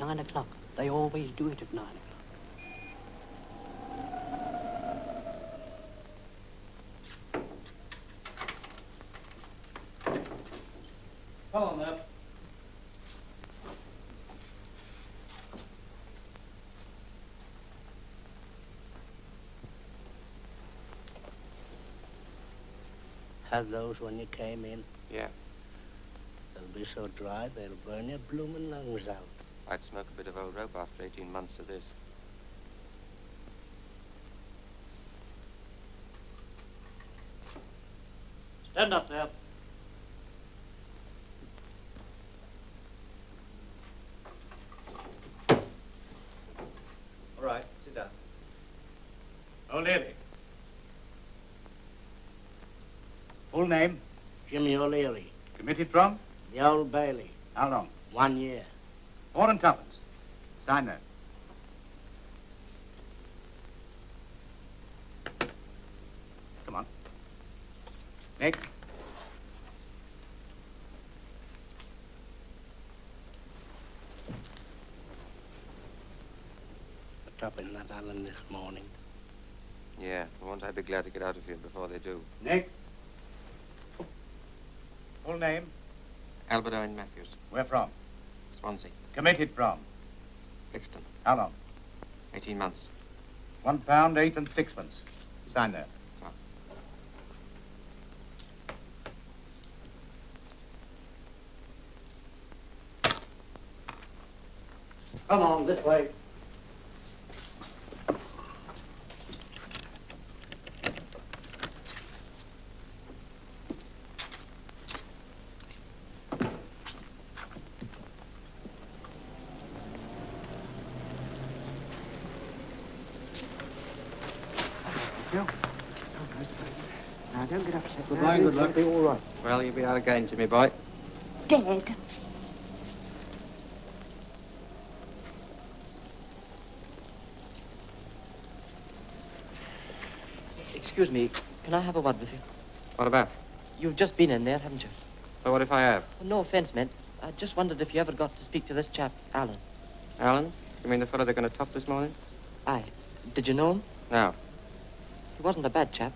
9 o'clock. They always do it at 9 o'clock. Come on, there. Had those when you came in? Yeah. They'll be so dry, they'll burn your blooming lungs out. I'd smoke a bit of old rope after 18 months of this. Stand up there. All right, sit down. O'Leary. Full name? Jimmy O'Leary. Committed from? The Old Bailey. How long? 1 year. 4 and tuppence. Sign that. Come on. Next. Put up in that Allen this morning. Yeah, won't I be glad to get out of here before they do. Next. Full name? Albert Owen Matthews, Where from? Swansea. Committed from? Brixton, How long? 18 months. £1, 8 and 6pence. Sign that. Come on, this way. Now, don't get upset. Good night, good luck. Be all right. Well, you'll be out again, Jimmy boy. Dead. Excuse me, can I have a word with you? What about? You've just been in there, haven't you? Well, what if I have? Well, no offense meant. I just wondered if you ever got to speak to this chap, Alan. Alan? You mean the fellow they're going to top this morning? Aye. Did you know him? No. He wasn't a bad chap.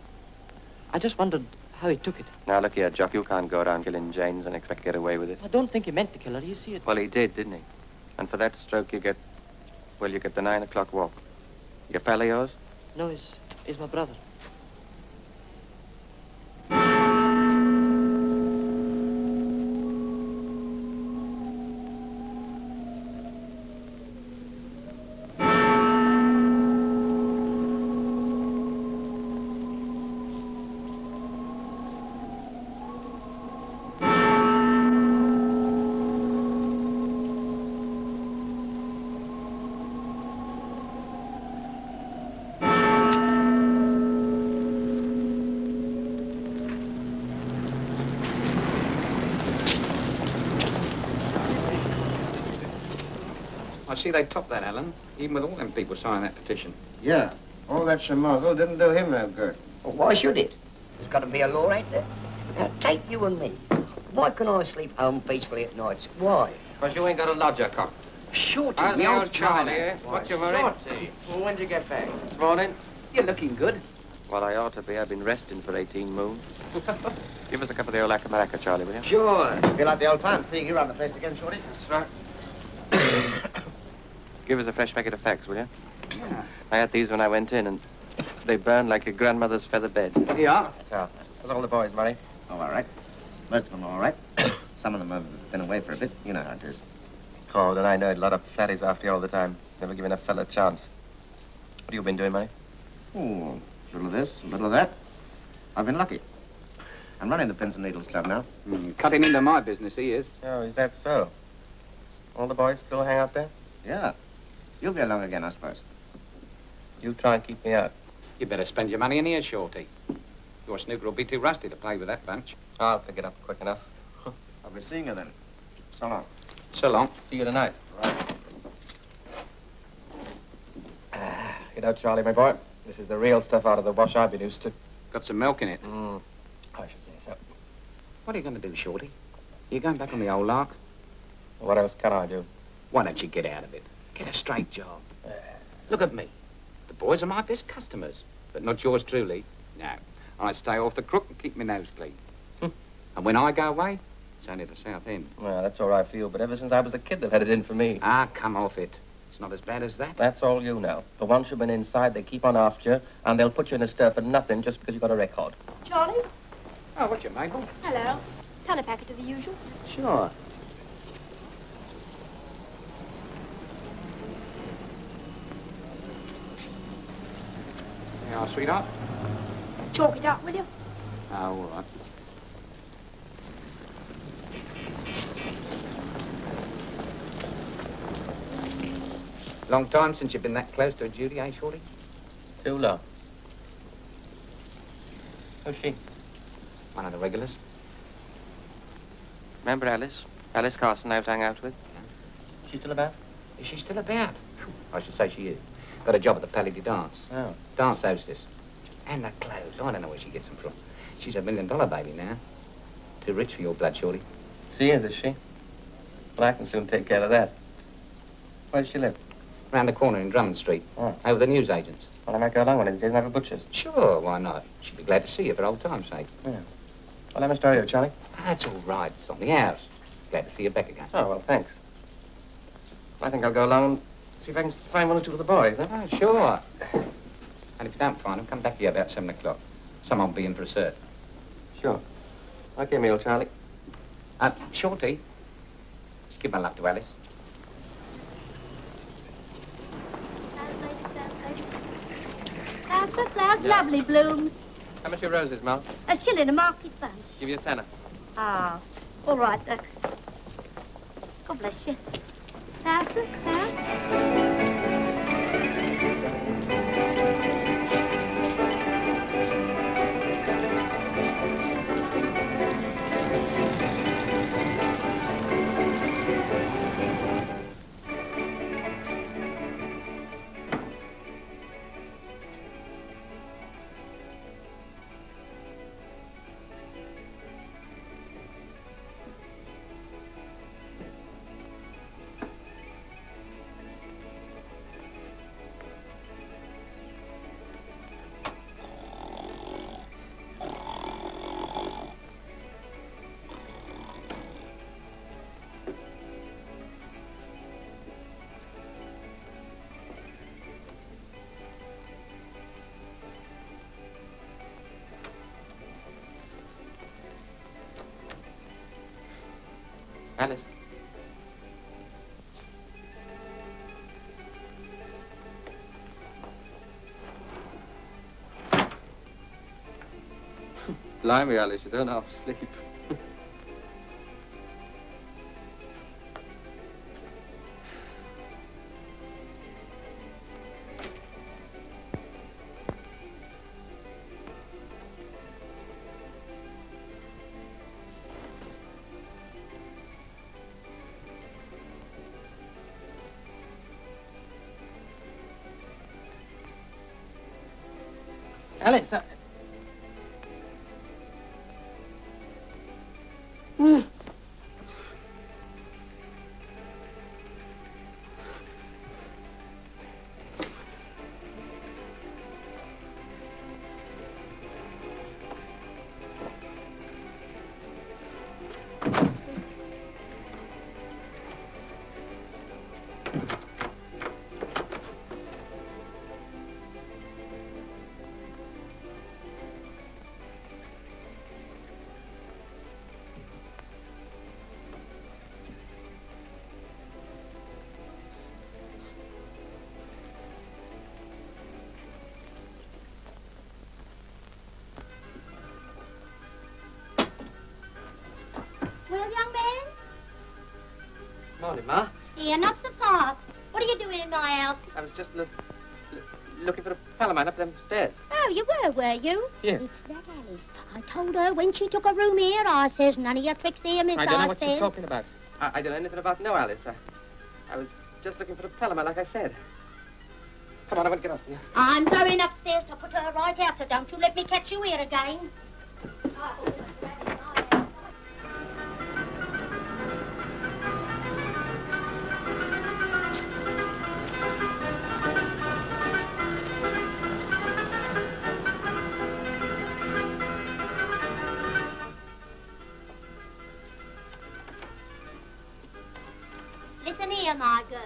I just wondered how he took it. Now, look here, Jock, you can't go around killing Janes and expect to get away with it. I don't think he meant to kill her. You see it. Well, he did, didn't he? And for that stroke, you get the 9 o'clock walk. Your pal of yours? No, he's my brother. I see they topped that, Alan, even with all them people signing that petition. Yeah, all that schmozzle didn't do him no good. Well, why should it? There's got to be a law, ain't there? Now, take you and me. Why can I sleep home peacefully at nights? Why? Because you ain't got a lodger, cock. Shorty, How's the the old old Charlie, China. eh? What's your hurry? Shorty. Well, when'd you get back? This morning. You're looking good. Well, I ought to be. I've been resting for 18 moon. Give us a cup of the old Acamaraca, Charlie, will you? Sure. Feel like the old times, seeing you around the place again, Shorty. That's right. Give us a fresh packet of fags, will you? Yeah. I had these when I went in, and they burned like your grandmother's feather bed. Yeah? So, how's all the boys, Murray? Oh, all right. Most of them all right. Some of them have been away for a bit. You know how it is. Oh, then I know a lot of fatties after you all the time. Never giving a fella a chance. What have you been doing, Murray? Oh, a little of this, a little of that. I've been lucky. I'm running the Pins and Needles Club now. Cutting into my business, he is. Oh, is that so? All the boys still hang out there? Yeah. You'll be along again, I suppose. You try and keep me out. You better spend your money in here, Shorty. Your snooker will be too rusty to play with that bunch. I'll pick it up quick enough. I'll be seeing you then. So long. So long. See you tonight. Right. You know, Charlie, my boy, this is the real stuff out of the wash I've been used to. Got some milk in it. I should say so. What are you going to do, Shorty? You going back on the old lark? What else can I do? Why don't you get out of it? Get a straight job. Look at me. The boys are my best customers, but not yours truly. No, I stay off the crook and keep my nose clean. And when I go away, it's only the South End. Well, that's all I feel, but ever since I was a kid, they've had it in for me. Ah, come off it. It's not as bad as that. That's all you know. But once you've been inside, they keep on after you, and they'll put you in a stir for nothing just because you've got a record. Charlie? Oh, what's your Mabel? Hello. Telepacket to the usual. Sure. Yeah, sweetheart? Chalk it up, will you? Oh, all right. Long time since you've been that close to a duty, eh, Shorty? Too low. Who's she? One of the regulars. Remember Alice? Alice Carson I was hanging out with? She's still about? Is she still about? I should say she is. Got a job at the Palais de Dance. Oh. Dance hostess. And the clothes. I don't know where she gets them from. She's $1 million baby now. Too rich for your blood, Shorty. She is she? Well, I can soon take care of that. Where does she live? Round the corner in Drummond Street. Oh. Over the newsagents. Well, I might go along one of these days and have a butcher's. Sure, why not? She'd be glad to see you for old time's sake. Yeah. Well, let me start you, Charlie. That's all right. It's on the house. Glad to see you back again. Oh, well, thanks. I think I'll go along and see if I can find one or two of the boys, huh? Oh, sure. And if you don't find them, come back here about 7 o'clock. Someone will be in for a cert. Sure. Okay, me old Charlie. Shorty, give my love to Alice. How's the flowers? Lovely blooms. How much are your roses, Mel? A shilling a market bunch. Give you a tenner. Ah, all right, Dux. God bless you. How's the flowers? Alice. Blimey, Alice, you don't half sleep. Alice, Well, young man? morning, Ma. Here, not so fast. What are you doing in my house? I was just looking for a pal of mine up them stairs. Oh, you were you? Yeah. It's that Alice. I told her when she took a room here, I says, none of your tricks here, miss, I don't know what says. she's talking about. I don't know anything about no Alice. I was just looking for a pal of mine, like I said. Come on, I want to get off here. I'm going upstairs to put her right out, so don't you let me catch you here again. Here, my girl.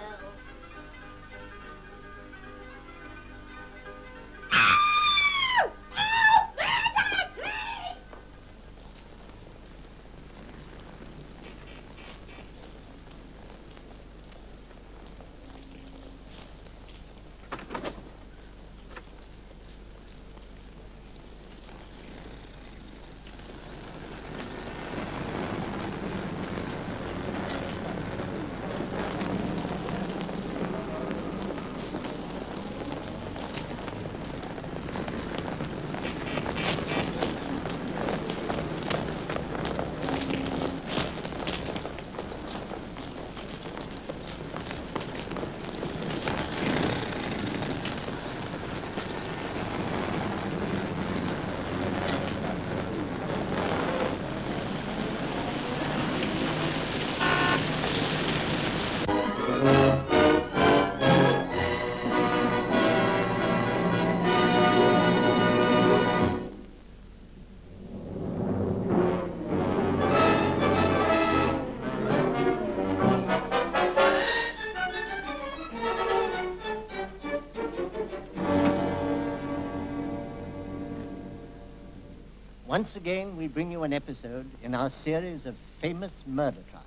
Once again, we bring you an episode in our series of famous murder trials.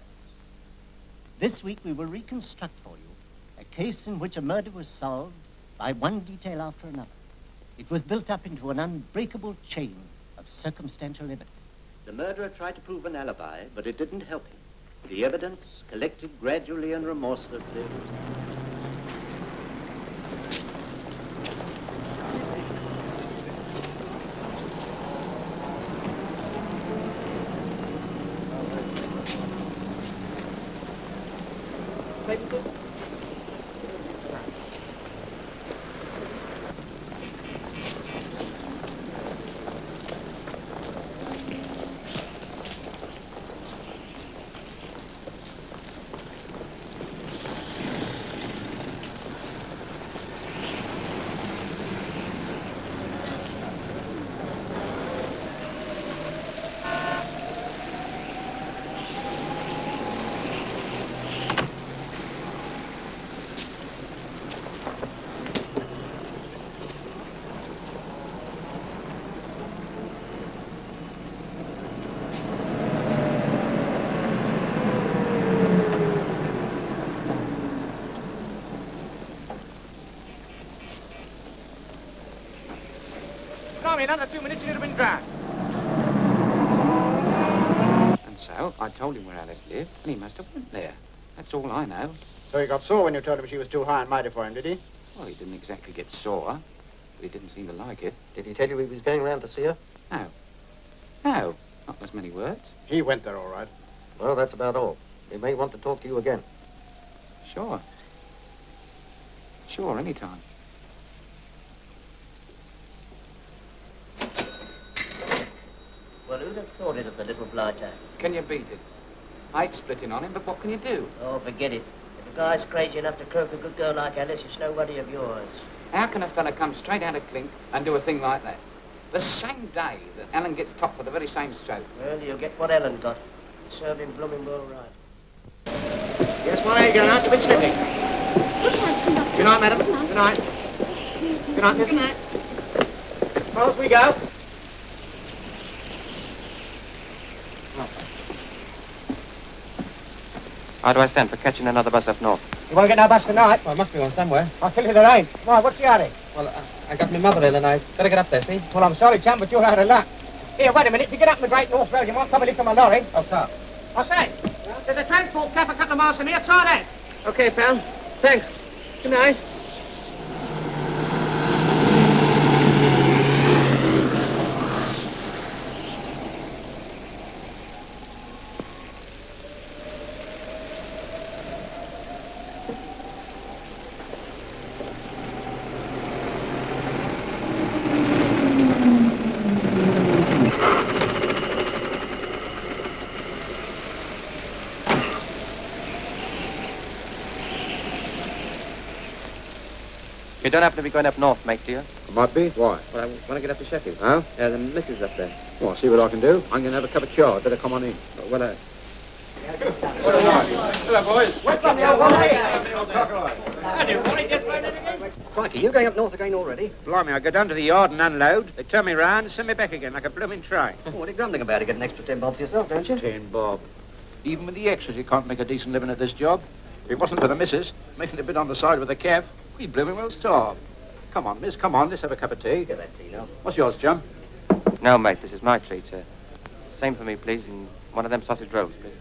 This week, we will reconstruct for you a case in which a murder was solved by one detail after another. It was built up into an unbreakable chain of circumstantial evidence. The murderer tried to prove an alibi, but it didn't help him. The evidence, collected gradually and remorselessly, was Another 2 minutes, you'd have been drowned. And so, I told him where Alice lived, and he must have went there. That's all I know. So he got sore when you told him she was too high and mighty for him, did he? Well, he didn't exactly get sore, but he didn't seem to like it. Did he tell you he was going round to see her? No. No, not as many words. He went there, all right. Well, that's about all. He may want to talk to you again. Sure. Sure, any time. Well, who'd have thought it of the little blighter? Can you beat it? I'd split in on him, but what can you do? Oh, forget it. If a guy's crazy enough to croak a good girl like Alice, it's no worry of yours. How can a fella come straight out of Clink and do a thing like that? The same day that Ellen gets top for the very same stroke. Well, you'll get what Ellen got. Serve him blooming well right. Yes, why are you going out? It's a bit slippery. Good night, madam. Good night. Good night, miss. Good night. Off we go. How do I stand for catching another bus up north? You won't get no bus tonight? Well, must be one somewhere. I'll tell you there ain't. Why, what's the hurry? Well, I got my mother ill and I better get up there, see? Well, I'm sorry, chum, but you're out of luck. Here, wait a minute. To get up the Great North Road, you might come and lift on my lorry. Oh, top. I say, there's a transport cap a couple of miles from here. Try that. Okay, pal. Thanks. Good night. You don't happen to be going up north, mate, do you? Might be. Why? Well, I want to get up to Sheffield. Oh? Yeah, the missus up there. Well, I'll see what I can do. I'm going to have a cup of char. I'd better come on in. Well, Hello, boys. What's up, now, Wally? Crikey, you going up north again already? Blimey, I go down to the yard and unload. They turn me round and send me back again like a blooming train. Oh, what are you grumbling about? You get an extra 10 bob for yourself, don't you? 10 bob. Even with the extras, you can't make a decent living at this job. If it wasn't for the missus making a bit on the side with the calf, we'd blooming well starve. Come on, miss, come on, let's have a cup of tea. Get that tea now. What's yours, chum? No, mate, this is my treat, sir. Same for me, please, and one of them sausage rolls, please.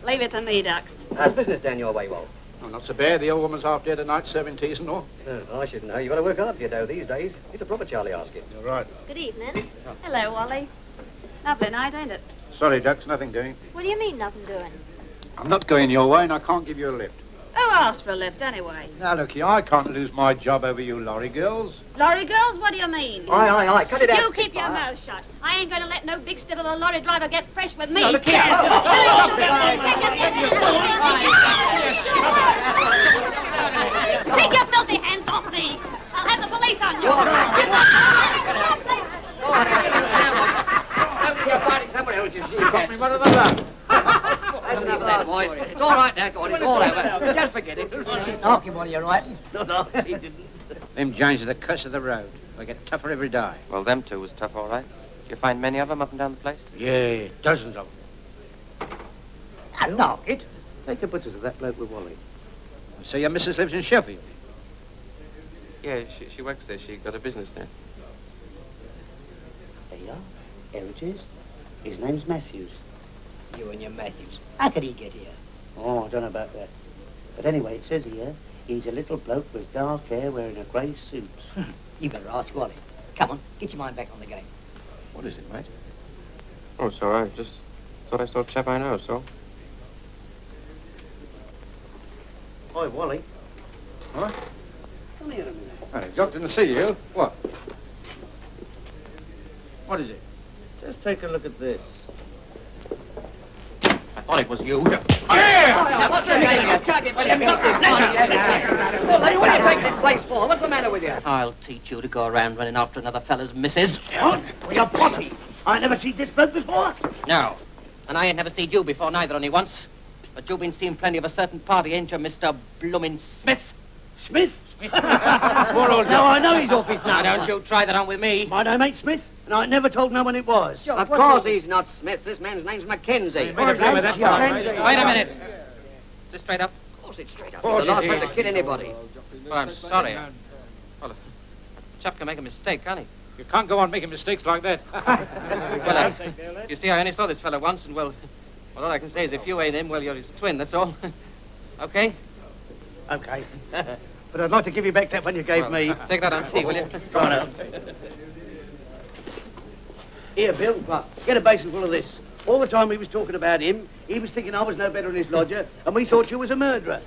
Leave it to me, Ducks. How's business down your way, Wald? Oh, not so bad. The old woman's half dead tonight, serving teas and all. I should know. You've got to work hard for your dough these days. It's a proper Charlie asking. You're right. Good evening. Hello, Wally. Lovely night, ain't it? Sorry, Ducks, nothing doing. What do you mean, nothing doing? I'm not going your way, and I can't give you a lift. Who asked for a lift, anyway? Now, look here, I can't lose my job over you lorry girls. Lorry girls, what do you mean? Aye, cut it out. You keep your mouth shut. I ain't going to let no big stiff of a lorry driver get fresh with me. No, look here. Take your filthy hands off me. I'll have the police on you. You're fighting somebody else, you see. Got me one of them up. That's enough of that, boys. It's all right now, go on. It's all over. Just forget it. Knock him while you're writing. No, he didn't. Them Jones are the curse of the road. They get tougher every day. Well, them two was tough, all right. Did you find many of them up and down the place? Yeah, dozens of them. Now, knock it. Take the butchers of that bloke with Wally. So your missus lives in Sheffield? Yeah, she works there. She got a business there. There you are. There it is. His name's Matthews. You and your Matthews. How could he get here? Oh, I don't know about that. But anyway, it says here, he's a little bloke with dark hair wearing a grey suit. You better ask Wally. Come on, get your mind back on the game. What is it, mate? Oh, it's all right. Just thought I saw a chap I know, so. Oi, Wally. What? Come here a minute. I dropped in to see you. What? What is it? Just take a look at this. I thought it was you. What's the matter? Can't get William. Well, lady, what do you take this place for? What's the matter with you? I'll teach you to go around running after another fella's missus. What? You're potty. I never seen this bloke before. No. And I ain't never seen you before neither, only once. But you've been seeing plenty of a certain party, ain't you, Mr. Bloomin' Smith? Smith? Now, I know he's off his Now, nut. don't you try that on with me. My name ain't Smith, and I never told no one it was. Of course he's not Smith. This man's name's Mackenzie. Wait a minute. Just straight up. Of course it's straight up. He's the last man to kid anybody. Well, I'm sorry. Well, a chap can make a mistake, can't he? You can't go on making mistakes like that. Well, you see, I only saw this fella once, and, well, all I can say is if you ain't him, well, you're his twin, that's all. Okay? Okay. But I'd like to give you back that one you gave me. Take that on tea, will you? Go on out. Here, Bill, get a basin full of this. All the time we was talking about him, he was thinking I was no better than his lodger, and we thought you was a murderer.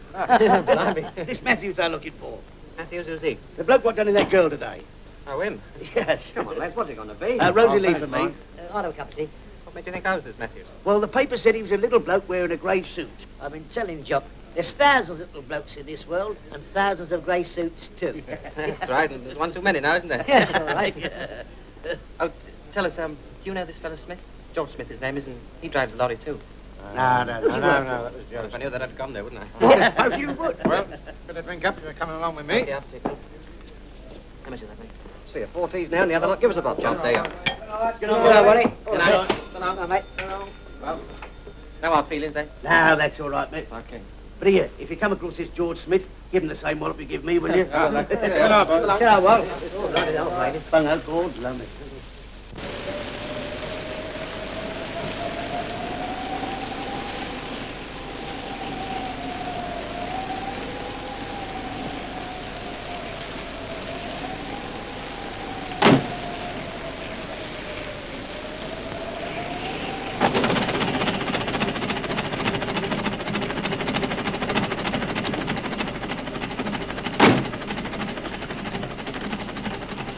This Matthews they're looking for. Matthews, who's he? The bloke what done in that girl today. Oh, him? Yes. Come on, lads, what's it going to be? Rosie Lee for me. I'll have a cup of tea. What made you think I was this Matthews? Well, the paper said he was a little bloke wearing a grey suit. I've been telling Jock, there's thousands of little blokes in this world, and thousands of grey suits, too. That's right, and there's one too many now, isn't there? Yes, all right. Oh, tell us, do you know this fellow Smith? George Smith, his name is, and he drives a lorry, too. No, that was Well, if I knew that, I'd come there, wouldn't I? I suppose you would. Well, better drink up if you're coming along with me. Yeah, I'll take one. How much is that, mate? See, 4 teas now, and the other lot. Give us a bob, John. There you are. Good night, Wally. Good night. So long, mate. Well, no hard feelings, eh? No, that's all right, mate. Okay. But here, if you come across this George Smith, give him the same wallop you give me, will you? Good night, boys. Ciao, Walt. Bungo, God, love me.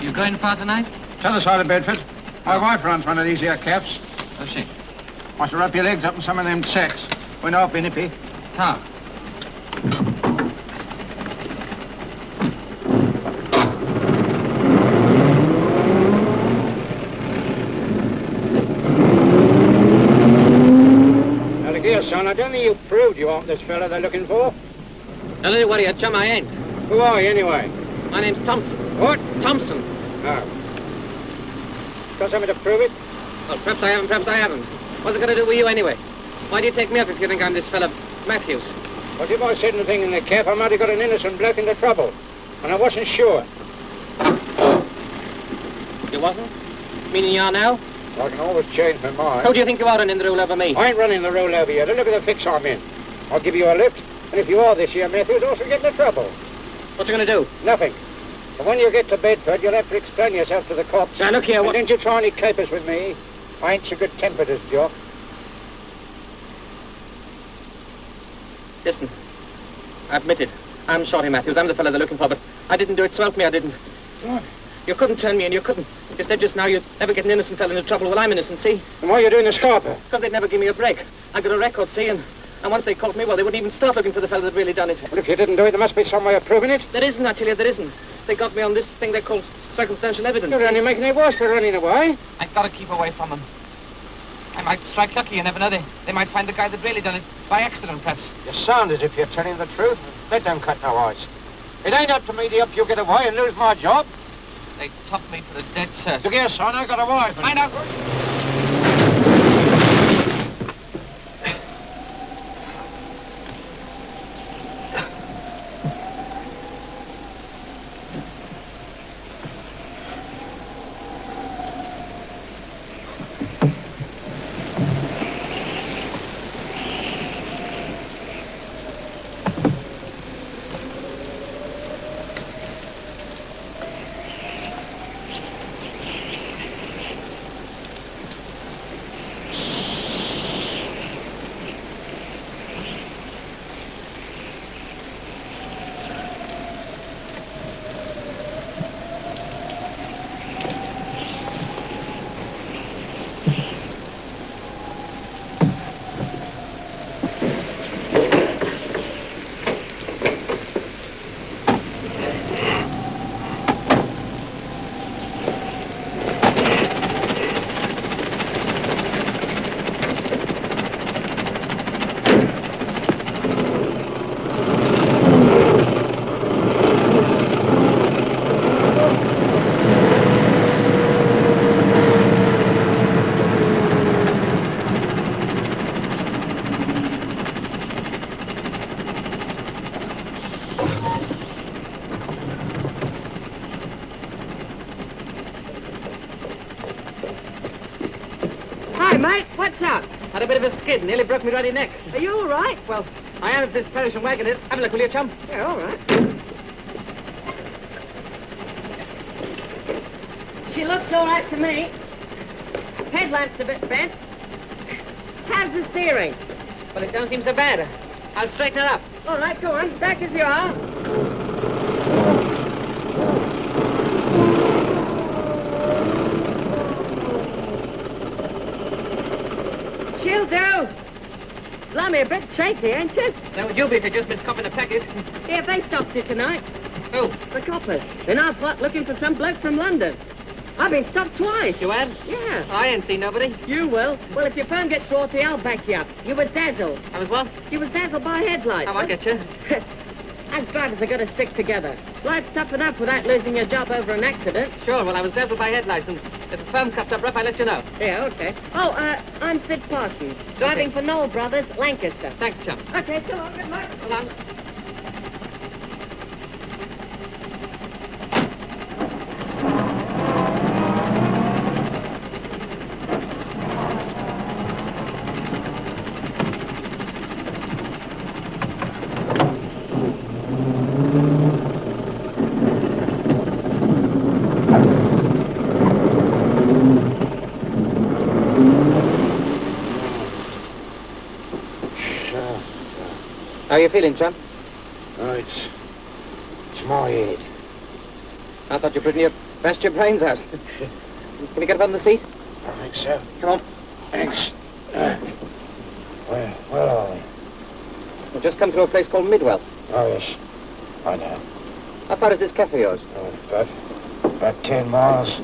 You going far tonight? T'other side of Bedford. My wife runs one of these here calves. Does she? Wants to wrap your legs up in some of them sacks. We know, Binnippy. How? I don't think you proved you aren't this fella they're looking for. Don't let you worry, chum, I ain't. Who are you, anyway? My name's Thompson. What? Thompson. Oh. Got something to prove it? Well, perhaps I haven't, perhaps I haven't. What's it got to do with you, anyway? Why do you take me up if you think I'm this fella Matthews? Well, if I said anything in the cab, I might have got an innocent bloke into trouble. And I wasn't sure. You wasn't? Meaning you are now? I can always change my mind. Who do you think you are running the rule over me? I ain't running the rule over you. Look at the fix I'm in. I'll give you a lift, and if you are this year Matthews, also get into trouble. What you going to do? Nothing. And when you get to Bedford, you'll have to explain yourself to the cops. Now, look here, what... Didn't you try any capers with me? I ain't so good-tempered as Jock. Listen, I admit it. I'm Shorty Matthews. I'm the fella they're looking for, but I didn't do it. Swelp me, I didn't. What? You couldn't turn me in, you couldn't. You said just now you'd never get an innocent fella into trouble. Well, I'm innocent, see? And why are you doing the scarper? Because they'd never give me a break. I got a record, see, and once they caught me, well, they wouldn't even start looking for the fella that really done it. Well, if you didn't do it, there must be some way of proving it. There isn't, I tell you, there isn't. They got me on this thing they call circumstantial evidence. You're only making it worse for running away. I've got to keep away from them. I might strike lucky, you never know. They might find the guy that really done it by accident, perhaps. You sound as if you're telling the truth. That don't cut no ice. It ain't up to me to help you get away and lose my job. They topped me for the dead cert. Look here, son, I got a wife. I know. Had a bit of a skid, nearly broke me bloody neck. Are you all right? Well, I am if this perishing wagon is. Have a look, will you, chum? Yeah, all right. She looks all right to me. Headlamp's a bit bent. How's the steering? Well, it don't seem so bad. I'll straighten her up. All right, go on. Back as you are. She'll do. Blimey, a bit shaky, ain't you? So would you be if you just missed copping a packet. Yeah, they stopped you tonight. Who? The coppers. They're now looking for some bloke from London. I've been stopped twice. You have? Yeah. I ain't seen nobody. You will. Well, if your phone gets rorty, I'll back you up. You was dazzled. I was what? You was dazzled by headlights. Oh, I get you. Us drivers are going to stick together. Life's tough enough without losing your job over an accident. Sure, well, I was dazzled by headlights, and if the firm cuts up rough, I'll let you know. Yeah, okay. Oh, I'm Sid Parsons, driving for Noel Brothers, Lancaster. Thanks, chum. Okay, so long, good luck. So long. How are you feeling, chum? Oh, it's my head. I thought you pretty near bashed your brains out. Can you get up on the seat? I think so. Come on. Thanks. Where are we? We've just come through a place called Midwell. Oh, yes. I know. How far is this cafe of yours? Oh, about 10 miles.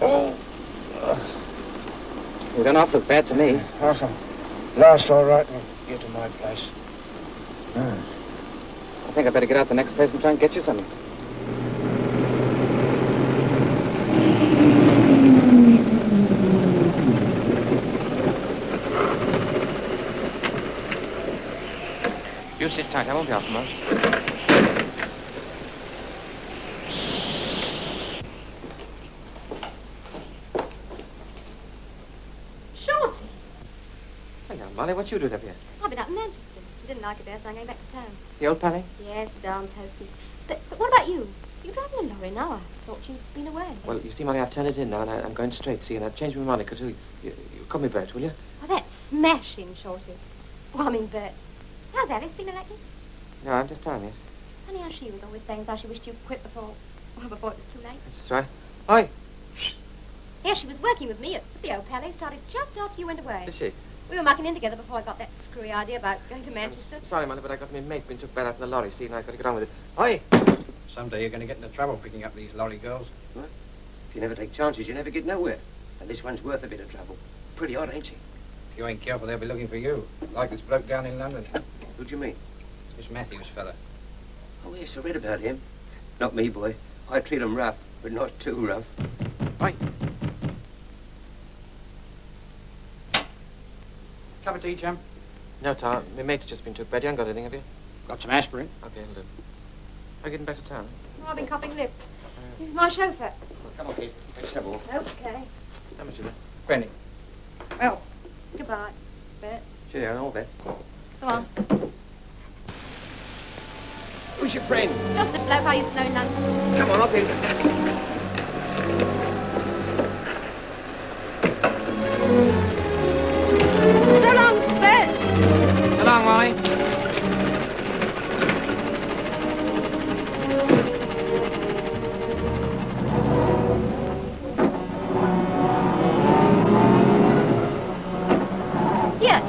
Oh. You don't half look bad to me. Awesome. Last all right. Here to my place. I think I better get out the next place and try and get you something. You sit tight, I won't be out for much. Shorty! Hello, Molly, what you doing up here? I've been up in Manchester. I didn't like it there, so I came back to town. The old Pally? Yes, dance hostess. But what about you? You're driving a lorry now. I thought you'd been away. Well, you see, Molly, I've turned it in now, and I'm going straight, see, and I've changed my Monica, too. You call me Bert, will you? Oh, that's smashing, Shorty. Well, I mean, Bert. How's Alice? Seen her lately? No, I'm just telling you. Funny how she was always saying how she wished you'd quit before it was too late. That's right. Oi! Yeah, she was working with me at the old Pally. Started just after you went away. Is she? We were mucking in together before I got that screwy idea about going to Manchester. Sorry, Molly, but I got my mate been took bad out in the lorry, see, and I've got to get on with it. Oi! Someday you're going to get into trouble picking up these lorry girls. What? If you never take chances, you never get nowhere. And this one's worth a bit of trouble. Pretty odd, ain't she? If you ain't careful, they'll be looking for you. Like this bloke down in London. Who do you mean? This Matthews fella. Oh, yes, I read about him. Not me, boy. I treat him rough, but not too rough. Oi! Cup of tea, chum? No, Tom. My mate's just been took bad. You haven't got anything, have you? Got some aspirin? Okay, it'll do. Are you getting back to town? Oh, I've been copping lifts. This is my chauffeur. Well, come on, Kate. Let's have a walk. Okay. How much is it? Penny. Well, goodbye, Bert. Cheerio, and all the best. So long. Who's your friend? Just a bloke I used to know in London. Come on, up in. So long, Bert. So long, Molly.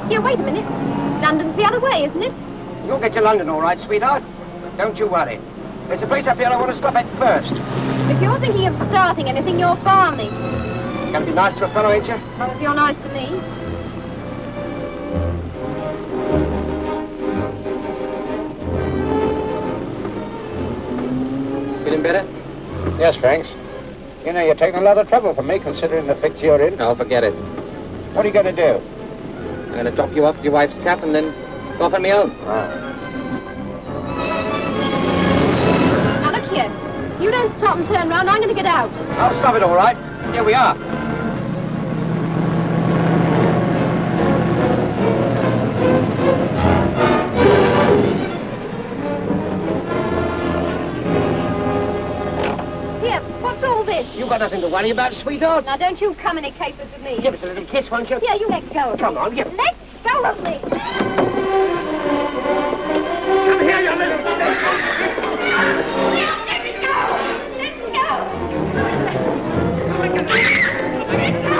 Here, wait a minute. London's the other way, isn't it? You'll get to London all right, sweetheart. Don't you worry. There's a place up here I want to stop at first. If you're thinking of starting anything, you're farming. Gonna be nice to a fellow, ain't you? As long as you're nice to me. Feeling better? Yes, Franks. You know, you're taking a lot of trouble for me, considering the fix you're in. No, forget it. What are you going to do? I'm going to dock you off your wife's cap and then go off on my own. Now, look here. You don't stop and turn round, I'm going to get out. I'll stop it all right. Here we are. Here, what's all this? You got nothing to worry about, sweetheart. Now, don't you come any capers with me. Give us a little kiss, won't you? Here, you let go of me. Come on, give. Let go of me. Come here, you little... Let me go! Let me go! Let me go! Let me go!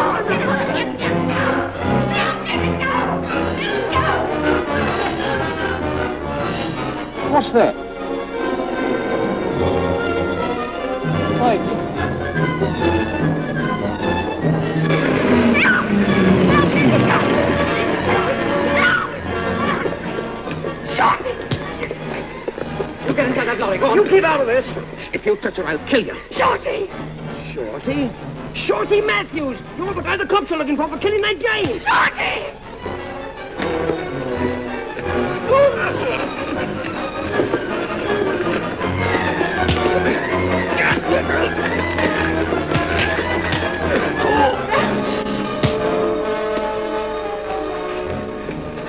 What's that? Wait. You get inside that lorry, go on. You keep out of this. If you touch her, I'll kill you. Shorty! Shorty? Shorty Matthews! You're the guy the cops are looking for killing that James! Shorty!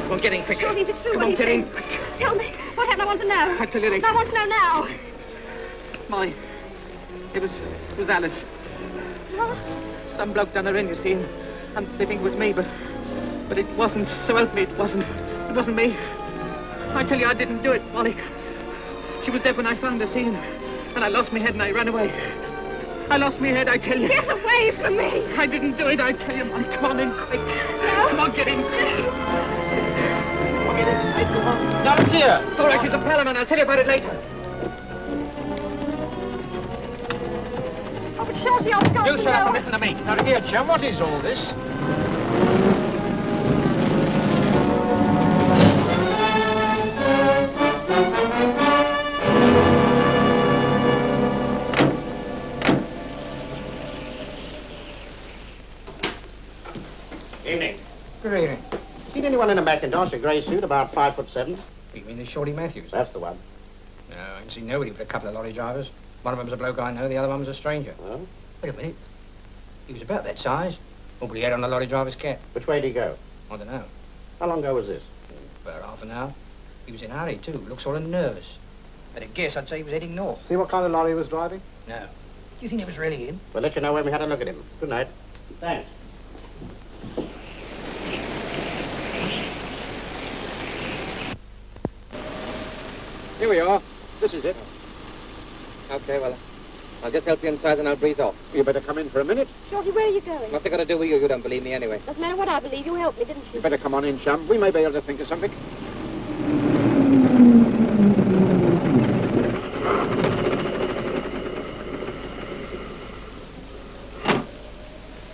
Come on, get in quicker. Shorty, is it true Come what on, he's get saying? in. Tell me. What happened? I want to know. I'll tell you later. I want to know now. Molly, it was Alice. Lost. Some bloke done her in, you see, and they think it was me, but it wasn't. So help me, it wasn't. It wasn't me. I tell you, I didn't do it, Molly. She was dead when I found her, see, and I lost my head and I ran away. I lost my head, I tell you. Get away from me. I didn't do it, I tell you, Molly. Come on in, quick. No. Come on, get in. Come on, get inside, come on. Down here. It's all right, she's a pal of mine. I'll tell you about it later. Oh, but Shorty, I've got You to shut up know. and listen to me. Now, here, chum, what is all this? Good evening. Seen anyone in a Macintosh, a grey suit, about 5'7"? You mean the Shorty Matthews? That's the one. No, I haven't seen nobody but a couple of lorry drivers. One of them's a bloke I know, the other one was a stranger. Oh? Wait a minute. He was about that size. All he had on the lorry driver's cap. Which way did he go? I don't know. How long ago was this? About half an hour. He was in a hurry, too. Looked sort of nervous. At a guess, I'd say he was heading north. See what kind of lorry he was driving? No. Do you think it was really him? We'll let you know when we had a look at him. Good night. Thanks. Here we are. This is it. Okay, well, I'll just help you inside and I'll breeze off. You better come in for a minute. Shorty, where are you going? What's it got to do with you? You don't believe me anyway. Doesn't matter what I believe. You helped me, didn't you? You better come on in, chum. We may be able to think of something.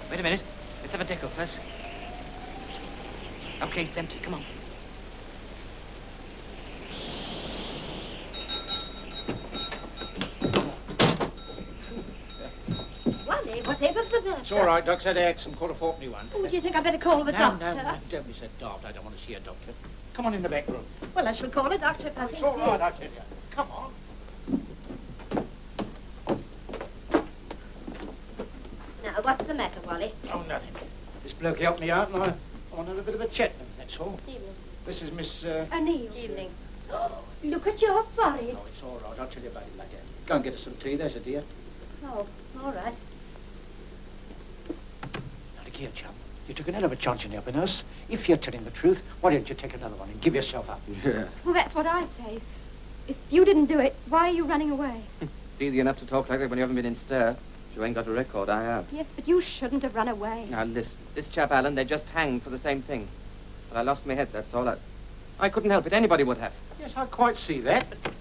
Wait a minute. Let's have a deco first. Okay, it's empty. Come on. Wally, whatever's the matter? It's all right, Doc said X and caught a fortney one. Oh, do you think I'd better call the doctor? No, don't be so daft. I don't want to see a doctor. Come on in the back room. Well, I shall call a doctor if I think It's all right, this. I tell you. Come on. Now, what's the matter, Wally? Oh, nothing. This bloke helped me out, and I want to have a bit of a chat with him, that's all. Evening. This is Miss... O'Neill. Evening. Oh, look at your forehead. Oh, it's all right. I'll tell you about it later. Go and get us some tea, there's a dear. Oh, all right. Now, look here, chum. You took an hell of a chance in helping us. If you're telling the truth, why don't you take another one and give yourself up? Yeah. Well, that's what I say. If you didn't do it, why are you running away? It's easy enough to talk like that when you haven't been in stir. You ain't got a record, I have. Yes, but you shouldn't have run away. Now, listen. This chap, Alan, they just hanged for the same thing. But I lost my head, that's all. I couldn't help it. Anybody would have. Yes, I quite see that. But...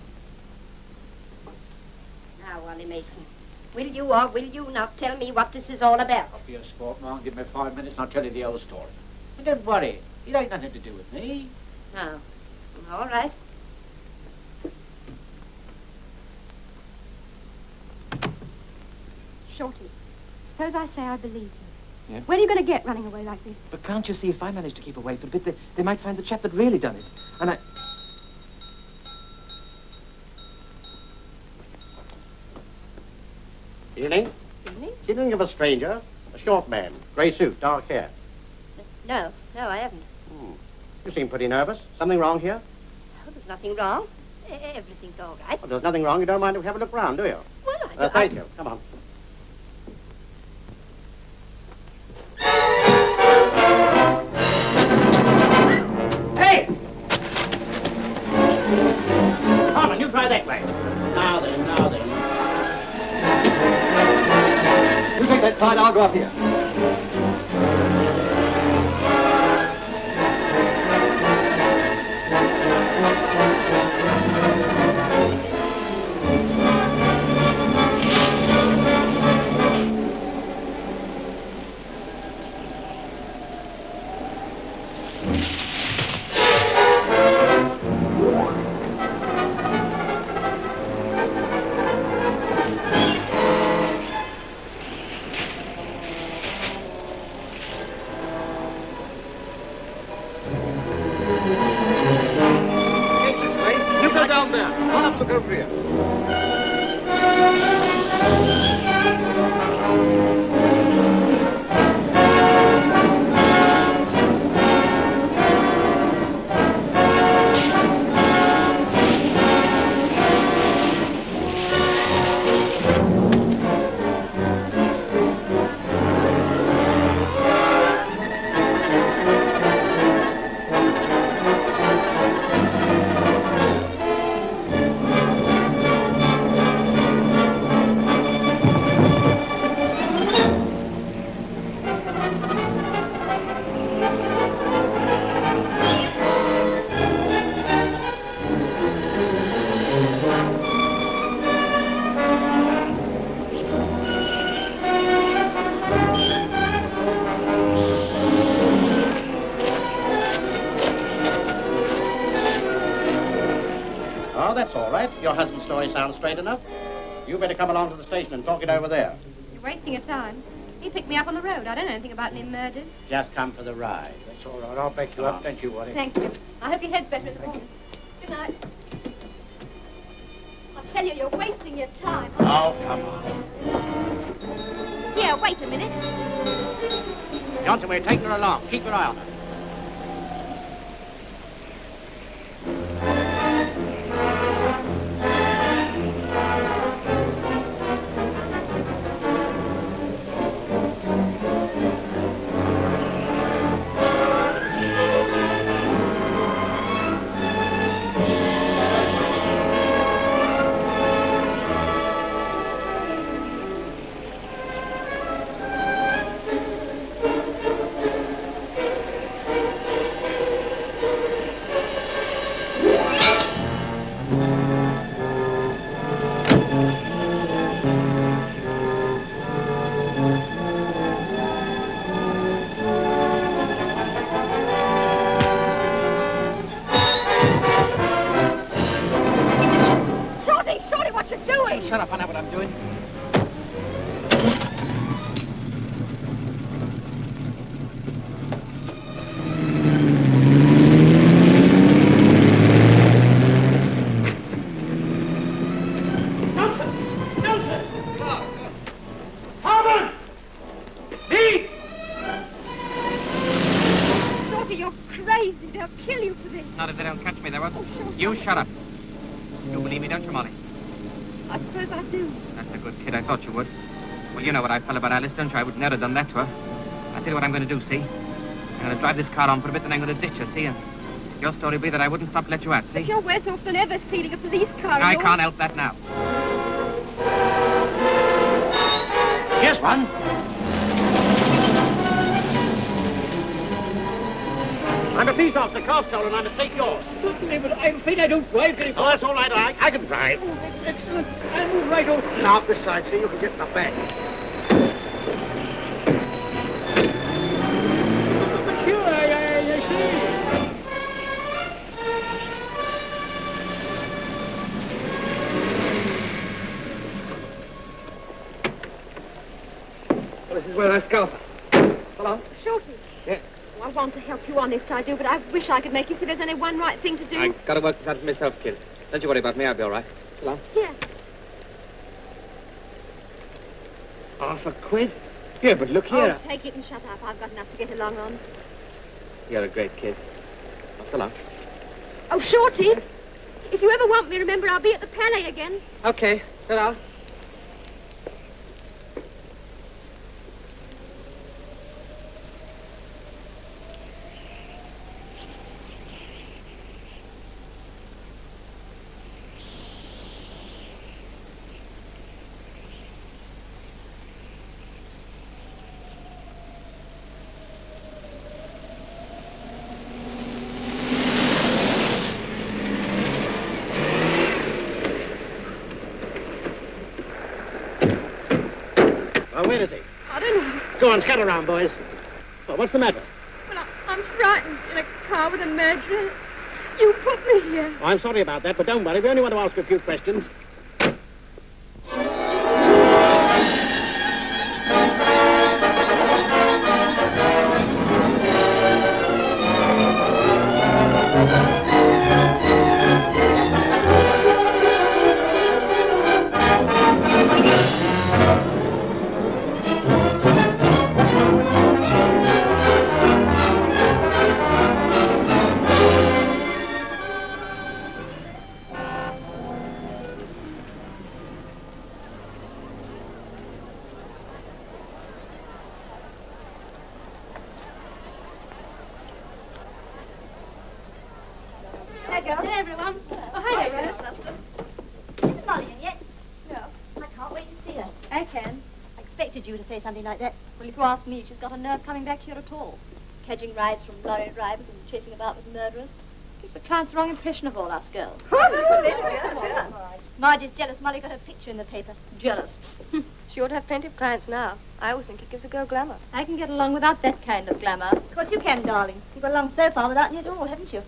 Now, Wally Mason, will you or will you not tell me what this is all about? I'll be a sport, Mark. Give me 5 minutes and I'll tell you the whole story. And don't worry. It ain't nothing to do with me. No. All right. Shorty, suppose I say I believe you. Yeah? Where are you going to get running away like this? But can't you see if I manage to keep away for a bit, they might find the chap that really done it. And I... Evening. Evening? Evening of a stranger. A short man. Grey suit, dark hair. No, I haven't. You seem pretty nervous. Something wrong here? Oh, there's nothing wrong. Everything's all right. Well, there's nothing wrong. You don't mind if we have a look round, do you? Well, I don't... Thank you. Come on. Hey! Come on, you try that way. Now then. You take that side, I'll go up here. Down there. I'll have a look over here. That's all right. Your husband's story sounds straight enough. You better come along to the station and talk it over there. You're wasting your time. He picked me up on the road. I don't know anything about any murders. Just come for the ride. That's all right. I'll back you up. Don't you worry. Thank you. I hope your head's better in the morning. Good night. I tell you, you're wasting your time. Oh, come on. Here, wait a minute. Johnson, we're taking her along. Keep your eye on her. Shut up, I know what I'm doing. Shorty, you're crazy. They'll kill you for this. Not if they don't catch me, they won't. Oh, sure. You shut up. You believe me, don't you, Molly? I suppose I do. That's a good kid. I thought you would. Well, you know what I felt about Alice, don't you? I would never have done that to her. I'll tell you what I'm going to do, see? I'm going to drive this car on for a bit, then I'm going to ditch her, see? And your story will be that I wouldn't stop to let you out, see? But you're worse off than ever stealing a police car. I can't help that now. Here's one. I'm a police officer, car stolen. I must take yours. Certainly, but I'm afraid I don't drive very Oh, that's all right. I can drive. Oh, excellent. I'll move right over. Now, off this side, see? You can get in the back. But sure, I see. Well, this is where I scout. Hello? Shorty. Yeah. Oh, I want to help you, honest, I do, but I wish I could make you see there's only one right thing to do. I've got to work this out for myself, kid. Don't you worry about me, I'll be all right. So long. Here. £1/4? Yeah, but look here. Oh, take it and shut up. I've got enough to get along on. You're a great kid. Oh, so long. Oh, Shorty, if you ever want me, remember, I'll be at the Palais again. Okay, ta-ra. Where is he? I don't know. Go on, scatter around, boys. Well, what's the matter? Well, I'm frightened in a car with a murderer. You put me here. Oh, I'm sorry about that, but don't worry. We only want to ask a few questions. Hello, everyone. Oh, hi, Rose. Isn't Molly in yet? No. I can't wait to see her. I can. I expected you to say something like that. Well, if you ask me, she's got a nerve coming back here at all. Catching rides from lorry drivers and chasing about with murderers. Gives the clients the wrong impression of all us girls. Margie's jealous Molly got her picture in the paper. Jealous. She ought to have plenty of clients now. I always think it gives a girl glamour. I can get along without that kind of glamour. Of course you can, darling. You've got along so far without any at all, haven't you?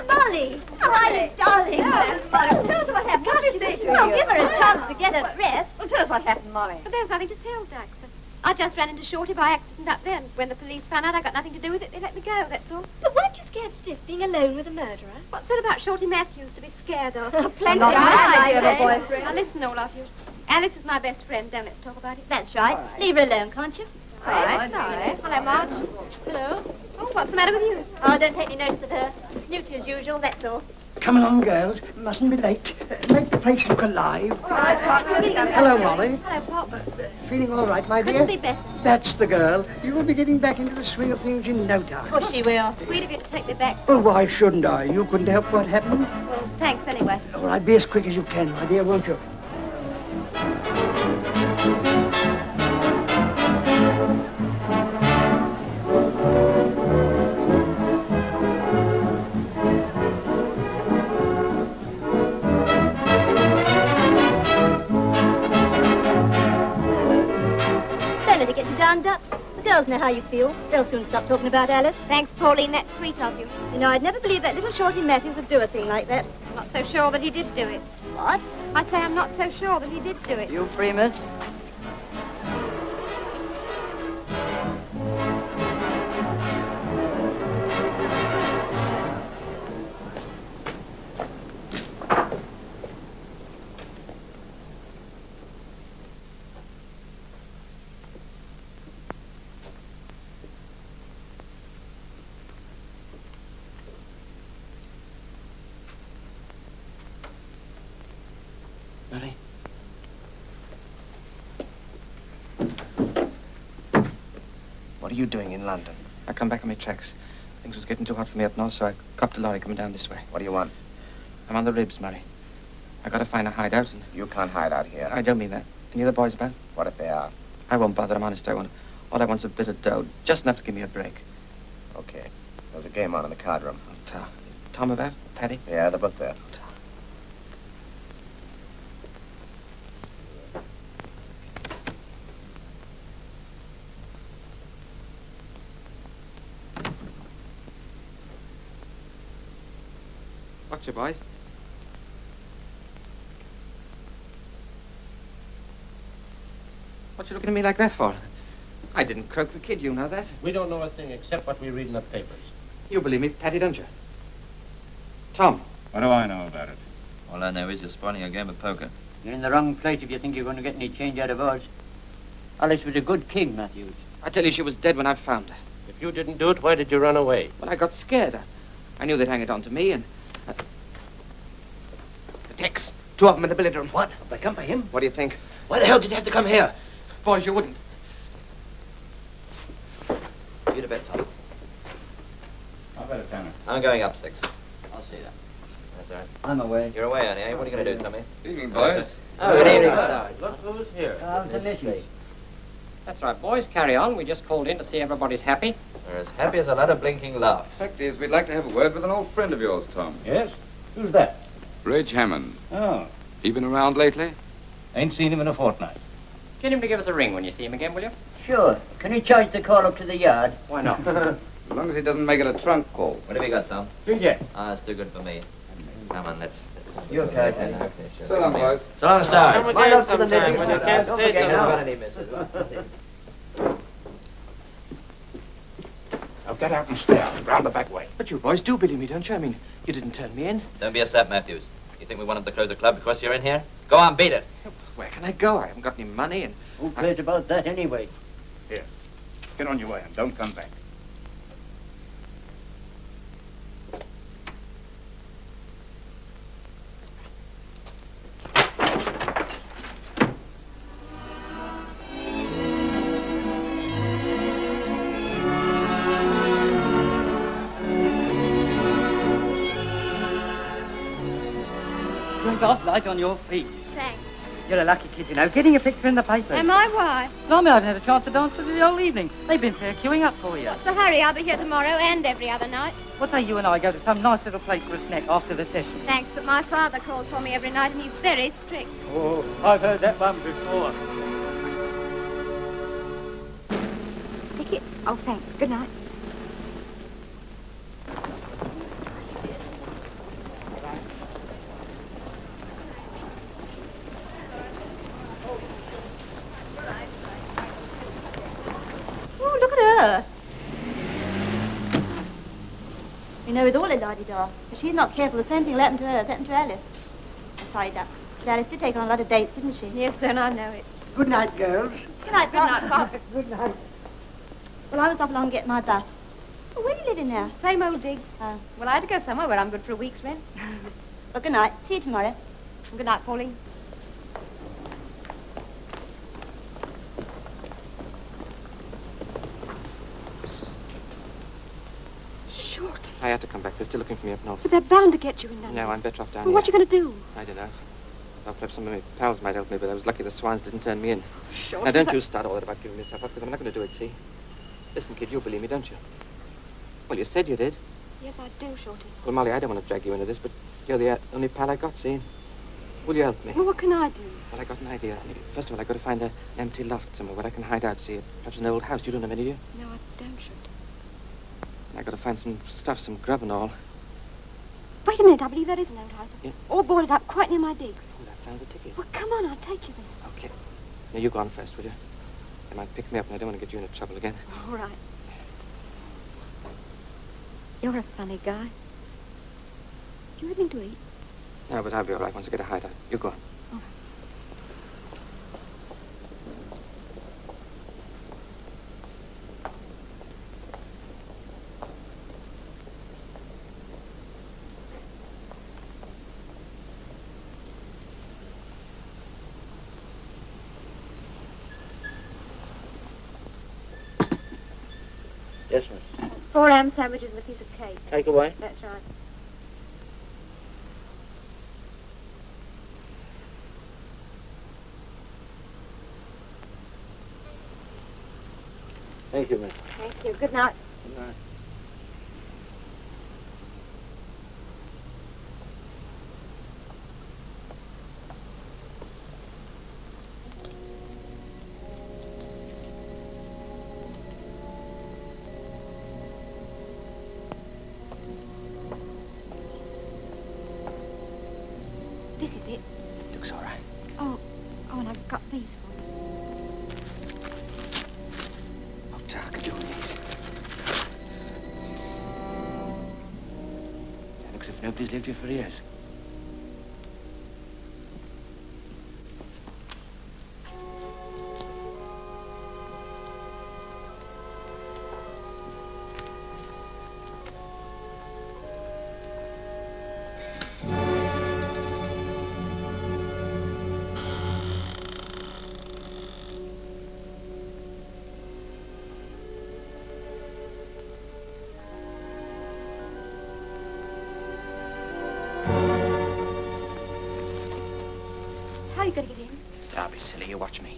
Molly! Oh, my darling. Molly, tell us what happened. What did she say to you? Oh, give her a chance to get her breath. Well, tell us what happened, Molly. But there's nothing to tell, Dax. I just ran into Shorty by accident up there, and when the police found out I got nothing to do with it, they let me go, that's all. But weren't you scared stiff being alone with a murderer? What's that about Shorty Matthews to be scared of? Plenty Not of my idea of a idea. boyfriend. Now listen, all of you. Alice is my best friend. Don't let's talk about it. That's right. Leave her alone, can't you? All right, sorry. Hello, Marge. Hello. Oh, what's the matter with you? Oh, don't take any notice of her. Snooty as usual, that's all. Come along, girls. Mustn't be late. Make the place look alive. Hello, Molly. Hello, Pop. Feeling all right, my dear? Couldn't be better. That's the girl. You'll be getting back into the swing of things in no time. Oh, she will. Sweet of you to take me back. Oh, why shouldn't I? You couldn't help what happened. Well, thanks anyway. All right, be as quick as you can, my dear, won't you? Don't let it get you down, Ducks. The girls know how you feel. They'll soon stop talking about Alice. Thanks, Pauline. That's sweet of you. You know, I'd never believe that little Shorty Matthews would do a thing like that. I'm not so sure that he did do it. What? I say I'm not so sure that he did do it. You free, miss? Mary? What are you doing in London? I come back on my tracks. Things was getting too hot for me up north, so I copped a lorry coming down this way. What do you want? I'm on the ribs, Murray. I gotta find a hideout and... You can't hide out here. I don't mean that. Any other boys about? What if they are? I won't bother, I'm honest, I won't. All I want's a bit of dough, just enough to give me a break. Okay. There's a game on in the card room. Tom about? Paddy? Yeah, they're both there. Watch it, boys. What you looking at me like that for? I didn't croak the kid, you know that. We don't know a thing except what we read in the papers. You believe me, Paddy, don't you? Tom. What do I know about it? All I know is you're spoiling a game of poker. You're in the wrong place if you think you're going to get any change out of us. Alice was a good king, Matthews. I tell you, she was dead when I found her. If you didn't do it, why did you run away? Well, I got scared. I knew they'd hang it on to me, and... the Tex. Two of them in the billiard room. What? Have they come for him? What do you think? Why the hell did you have to come here? Boys, you wouldn't. You to bed, Tom. I'll bet a tenner. I'm going up 6. I'll see that. That's all right. I'm away. You're away, aren't you? What are you going to do, Tommy? Evening, boys. Oh, good evening, sir. Look who's here. That's right, boys. Carry on. We just called in to see everybody's happy. We're as happy as a lot of blinking laughs. Fact is, we'd like to have a word with an old friend of yours, Tom. Yes? Who's that? Reg Hammond. Oh, He been around lately? ain't seen him in a fortnight. Get him to give us a ring when you see him again, will you? Sure. Can you charge the call up to the yard? Why not? As long as he doesn't make it a trunk call. What have you got, Tom? 3 jets. Ah, it's too good for me. Come on, let's You're okay, Paddy. Okay, sure. So long, boys. So long, sir. Come My again love for the sometime missus. when you can't Don't stay forget so now. long. Any misses? Now get out and stay out, round the back way. But you boys do believe me, don't you? I mean, you didn't turn me in. Don't be a sap, Matthews. You think we wanted to close the club because you're in here? Go on, beat it. Where can I go? I haven't got any money, and... Who cares about that anyway? Here, get on your way and don't come back. Good God, light on your feet. Thanks. You're a lucky kid, you know. Getting a picture in the paper. Am I? Why? Blimey, I've had a chance to dance with you the whole evening. They've been fair queuing up for you. What's the hurry? I'll be here tomorrow and every other night. What say you and I go to some nice little place for a snack after the session? Thanks, but my father calls for me every night and he's very strict. Oh, I've heard that one before. Ticket? Oh, thanks. Good night. know with all her la-di-da. If she's not careful, the same thing will happen to her as happened to Alice. I'm sorry, Duck. But Alice did take on a lot of dates, didn't she? Yes, don't I know it. Good night, girls. Good night, Pop. Good night, Pop. Good night. Well, I was off along getting my bus. Well, where are you living now? Same old digs. Oh. Well, I had to go somewhere where I'm good for a week's rent. Well, good night. See you tomorrow. Good night, Pauline. Short. I had to come back. They're still looking for me up north. But they're bound to get you in London. No, I'm better off down Well, here. what you going to do? I don't know. Well, perhaps some of my pals might help me, but I was lucky the swines didn't turn me in. Short. Now, don't you start all that about giving myself up, because I'm not going to do it, see? Listen, kid, you believe me, don't you? Well, you said you did. Yes, I do, Shorty. Well, Molly, I don't want to drag you into this, but you're the only pal I got, see? Will you help me? Well, what can I do? Well, I got an idea. First of all, I got to find an empty loft somewhere where I can hide out, see? Perhaps an old house. You don't have any, do you? No, I don't, Shorty. I got to find some stuff, some grub and all. Wait a minute, I believe there is an old house. Yeah. All boarded up quite near my digs. Oh, that sounds a ticket. Well, come on, I'll take you there. Okay. Now, you go on first, will you? They might pick me up, and I don't want to get you into trouble again. All right. You're a funny guy. Do you have anything to eat? No, but I'll be all right once I get a hideout. You go on. All right. Yes, miss. 4 ham sandwiches and a piece of cake. Take away. That's right. Thank you, miss. Thank you. Good night. Good night. This is it. Looks all right. Oh, and I've got these for you. I could do with these. It looks as if nobody's lived here for years. How are you going to get in? Don't be silly. You watch me.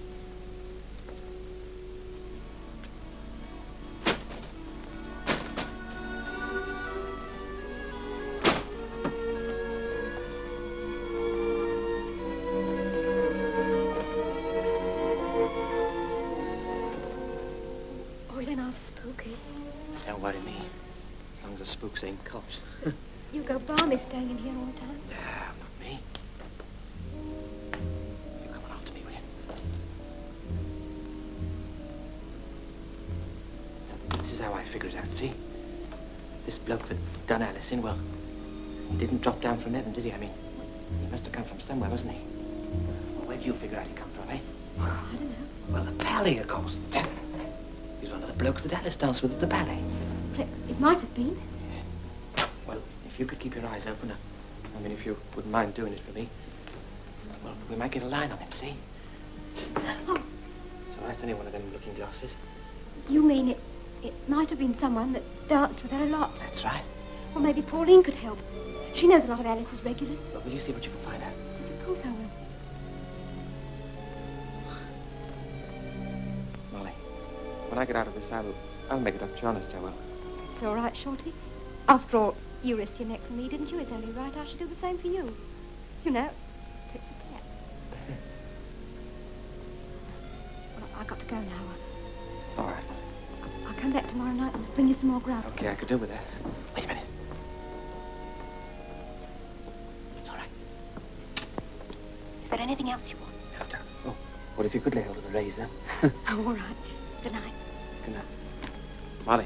Oh, you're not spooky. Don't worry me. As long as the spooks ain't cops. You go balmy staying in here all the time. No, not me. You come on after me, will you? Now, this is how I figure it out, see? This bloke that done Alice in, well, he didn't drop down from heaven, did he? I mean, he must have come from somewhere, wasn't he? Well, where do you figure out he come from, eh? Oh, I don't know. Well, the ballet, of course. He's one of the blokes that Alice danced with at the ballet. But it might have been. Well, if you could keep your eyes open, I mean, if you wouldn't mind doing it for me, well, we might get a line on him, see? Oh. So that's only one of them looking glasses. You mean it might have been someone that danced with her a lot? That's right. Well, maybe Pauline could help. She knows a lot of Alice's regulars. But will you see what you can find out? Yes, of course I will. Molly, when I get out of this, I'll make it up to you, honest, I will. It's all right, Shorty. After all, you risked your neck for me, didn't you? It's only right I should do the same for you. You know, tit for tat. Well, I've got to go now. All right. I'll come back tomorrow night and bring you some more grub. Okay, I could do with that. Wait a minute. It's all right. Is there anything else you want? No, don't. Oh, well, if you could lay hold of the razor. Oh, all right. Good night. Good night. Molly.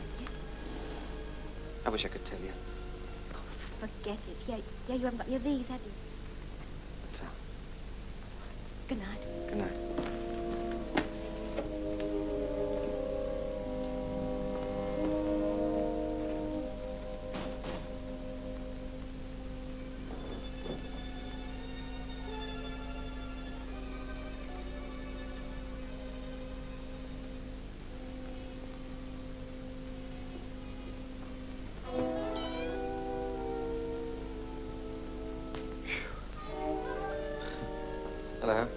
I wish I could tell you. forget it. Yeah, you haven't got any of these, have you? Good night. Good night. Hello.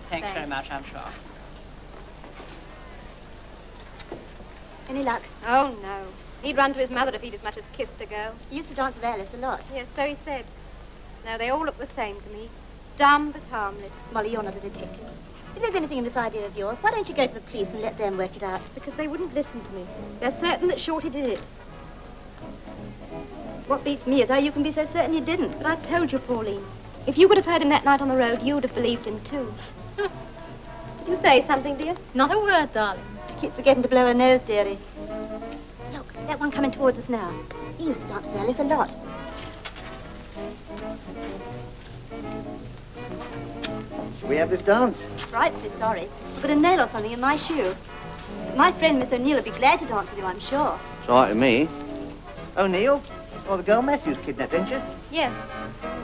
Thanks very much, I'm sure. Any luck? Oh, no. He'd run to his mother if he'd as much as kissed a girl. He used to dance with Alice a lot. Yes, so he said. No, they all look the same to me. Dumb but harmless. Molly, you're not a detective. If there's anything in this idea of yours, why don't you go to the police and let them work it out? Because they wouldn't listen to me. They're certain that Shorty did it. What beats me is how you can be so certain you didn't. But I've told you, Pauline. If you could have heard him that night on the road, you'd have believed him, too. Did you say something, dear? Not a word, darling. She keeps forgetting to blow her nose, dearie. Look, that one coming towards us now. He used to dance with Alice a lot. Shall we have this dance? Frightfully sorry. I've got a nail or something in my shoe. My friend, Miss O'Neill, would be glad to dance with you, I'm sure. It's all right with me. O'Neill? Oh, the girl Matthews kidnapped, didn't you? Yes.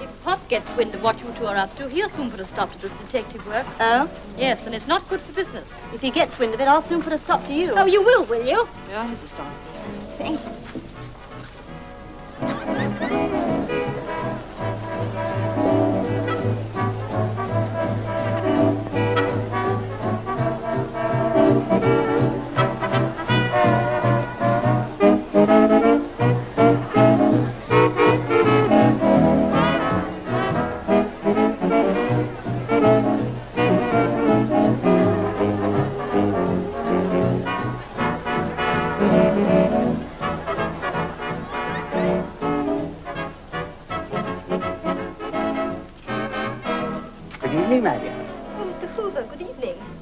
If Pop gets wind of what you two are up to, he'll soon put a stop to this detective work. Oh? Yes, and it's not good for business. If he gets wind of it, I'll soon put a stop to you. Oh, you will you? Yeah, I have this dance. Thank you.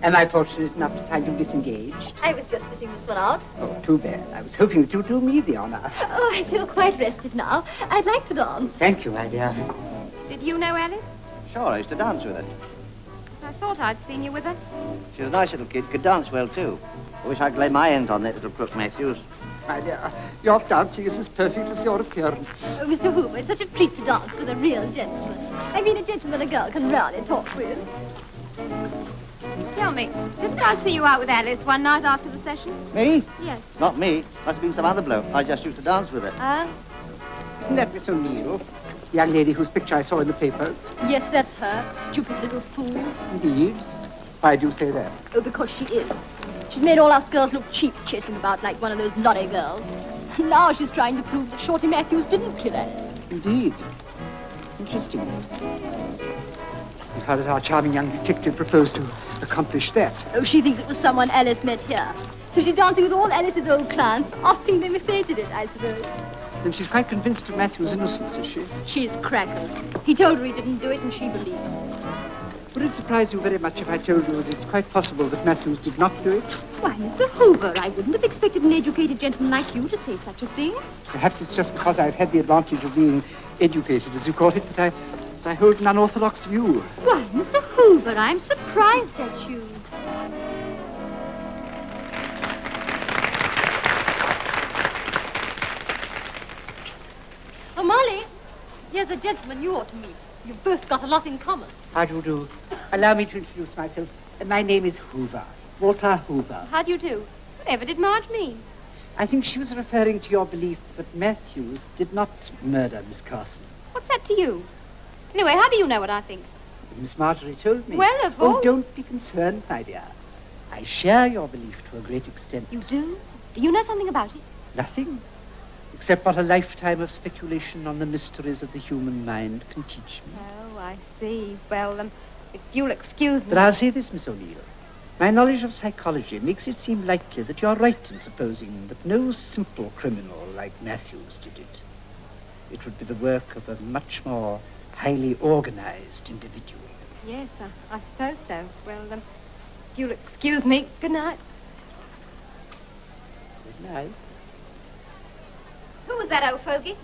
Am I fortunate enough to find you disengaged? I was just sitting this one out. Oh, too bad. I was hoping that you'd do me the honor. Oh, I feel quite rested now. I'd like to dance. Thank you, my dear. Did you know Alice? Sure, I used to dance with her. I thought I'd seen you with her. She's a nice little kid, could dance well, too. I wish I could lay my hands on that little crook, Matthews. My dear, your dancing is as perfect as your appearance. Oh, Mr. Hoover, it's such a treat to dance with a real gentleman. I mean, a gentleman a girl can really talk with. Tell me, didn't I see you out with Alice one night after the session? Me? Yes. Not me. Must have been some other bloke. I just used to dance with her. Ah? Isn't that Miss O'Neill? The young lady whose picture I saw in the papers? Yes, that's her. Stupid little fool. Indeed. Why do you say that? Oh, because she is. She's made all us girls look cheap chasing about like one of those lorry girls. And now she's trying to prove that Shorty Matthews didn't kill Alice. Indeed. Interesting. And how does our charming young detective propose to accomplish that? Oh, she thinks it was someone Alice met here. So she's dancing with all Alice's old clients, asking them if they did it, I suppose. Then she's quite convinced of Matthew's innocence, is she? She's crackers. He told her he didn't do it, and she believes. Would it surprise you very much if I told you that it's quite possible that Matthews did not do it? Why, Mr. Hoover, I wouldn't have expected an educated gentleman like you to say such a thing. Perhaps it's just because I've had the advantage of being educated, as you call it, that I hold an unorthodox view. Why, Mr. Hoover, I'm surprised at you. Oh, Molly, here's a gentleman you ought to meet. You've both got a lot in common. How do you do? Allow me to introduce myself. My name is Hoover, Walter Hoover. How do you do? Whatever did Marge mean? I think she was referring to your belief that Matthews did not murder Miss Carson. What's that to you? Anyway, how do you know what I think? Miss Marjorie told me. Well, of Oh, all... don't be concerned, my dear. I share your belief to a great extent. You do? Do you know something about it? Nothing, except what a lifetime of speculation on the mysteries of the human mind can teach me. Oh, I see. Well, if you'll excuse me... But I'll say this, Miss O'Neill. My knowledge of psychology makes it seem likely that you're right in supposing that no simple criminal like Matthews did it. It would be the work of a much more highly organized individual. Yes, I suppose so. Well, if you'll excuse me, good night. Good night. Who was that old fogey?